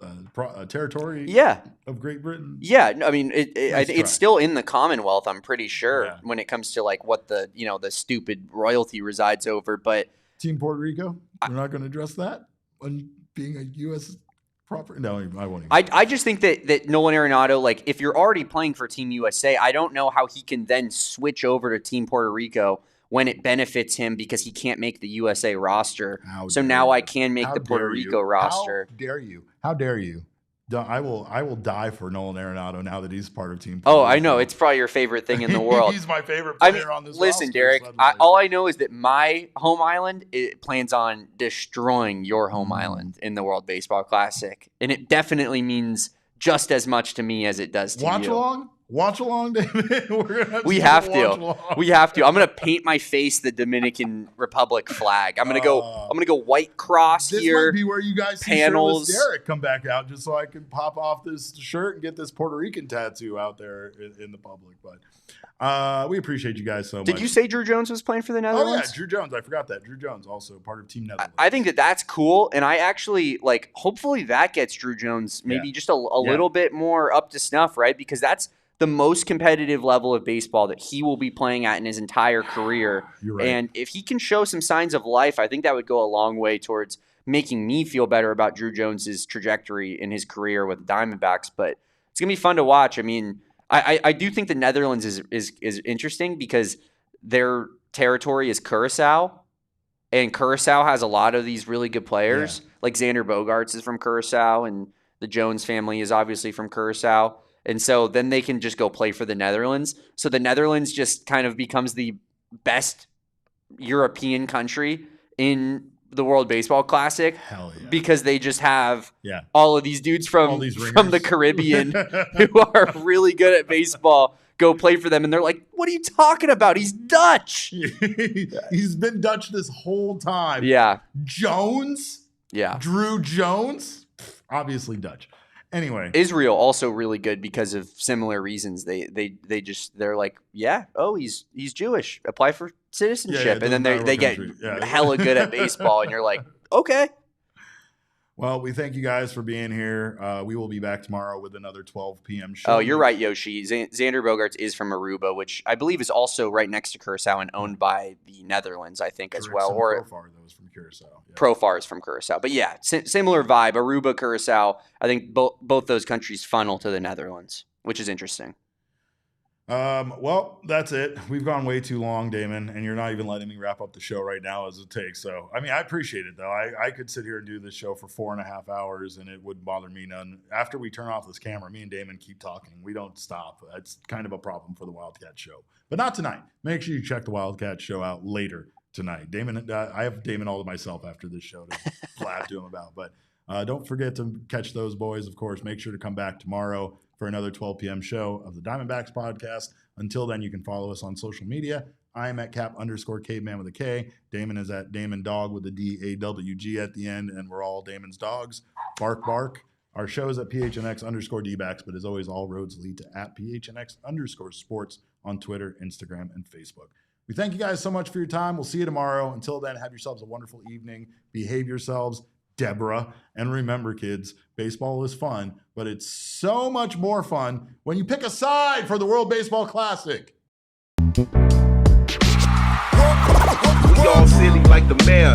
a territory of Great Britain? Yeah. I mean, it's still in the Commonwealth, I'm pretty sure, when it comes to like what the stupid royalty resides over. But Team Puerto Rico, we're not going to address that on being a U.S. No, I won't even. I just think that Nolan Arenado, like, if you're already playing for Team USA, I don't know how he can then switch over to Team Puerto Rico when it benefits him because he can't make the USA roster. So now I can make the Puerto Rico roster. How dare you? How dare you? I will die for Nolan Arenado now that he's part of Team Puerto Rico. I know. It's probably your favorite thing in the world. He's my favorite player on this roster. Listen, Derek, all I know is that my home island plans on destroying your home island in the World Baseball Classic. And it definitely means just as much to me as it does to you. Watch along, David. We have to. I'm gonna paint my face the Dominican Republic flag. I'm gonna go white cross this here. This might be where you guys see shirtless Derek come back out, just so I can pop off this shirt and get this Puerto Rican tattoo out there in the public. But we appreciate you guys so much. Did you say Drew Jones was playing for the Netherlands? Oh yeah, Drew Jones. I forgot that. Drew Jones also part of Team Netherlands. I think that's cool, and I actually hopefully that gets Drew Jones maybe just a little bit more up to snuff, right? Because that's the most competitive level of baseball that he will be playing at in his entire career. You're right. And if he can show some signs of life, I think that would go a long way towards making me feel better about Drew Jones's trajectory in his career with the Diamondbacks. But it's going to be fun to watch. I mean, I do think the Netherlands is interesting because their territory is Curaçao, and Curaçao has a lot of these really good players. Yeah. Like Xander Bogaerts is from Curaçao, and the Jones family is obviously from Curaçao. And so then they can just go play for the Netherlands. So the Netherlands just kind of becomes the best European country in the World Baseball Classic. Hell yeah. Because they just have all of these dudes from the Caribbean who are really good at baseball go play for them. And they're like, what are you talking about? He's Dutch. He's been Dutch this whole time. Yeah. Jones? Yeah. Drew Jones? Obviously Dutch. Anyway, Israel also really good because of similar reasons. They're like, he's Jewish. Apply for citizenship, and then they get hella good at baseball, and you're like, okay. Well, we thank you guys for being here. We will be back tomorrow with another 12 p.m. show. Oh, you're right, Yoshi. Xander Bogaerts is from Aruba, which I believe is also right next to Curaçao and owned by the Netherlands, I think, as well. Or Profar, though, is from Curaçao. Yeah. Profar is from Curaçao. But yeah, similar vibe. Aruba, Curaçao. I think both those countries funnel to the Netherlands, which is interesting. Well, that's it. We've gone way too long, Damon, and you're not even letting me wrap up the show right now as it takes. So, I mean, I appreciate it, though. I could sit here and do this show for 4.5 hours, and it wouldn't bother me none. After we turn off this camera, me and Damon keep talking. We don't stop. That's kind of a problem for the Wildcat show. But not tonight. Make sure you check the Wildcat show out later tonight. Damon, I have Damon all to myself after this show to blab to him about. But don't forget to catch those boys, of course. Make sure to come back tomorrow for another 12 p.m. show of the Diamondbacks podcast. Until then, you can follow us on social media. I am at Cap_Caveman with a K. Damon is at Damon Dawg with a DAWG at the end, and we're all Damon's dogs. Bark, bark. Our show is at PHNX_Dbacks, but as always, all roads lead to at PHNX_sports on Twitter, Instagram, and Facebook. We thank you guys so much for your time. We'll see you tomorrow. Until then, have yourselves a wonderful evening. Behave yourselves, Deborah. And remember, kids, baseball is fun, but it's so much more fun when you pick a side for the World Baseball Classic. We all silly like the mayor.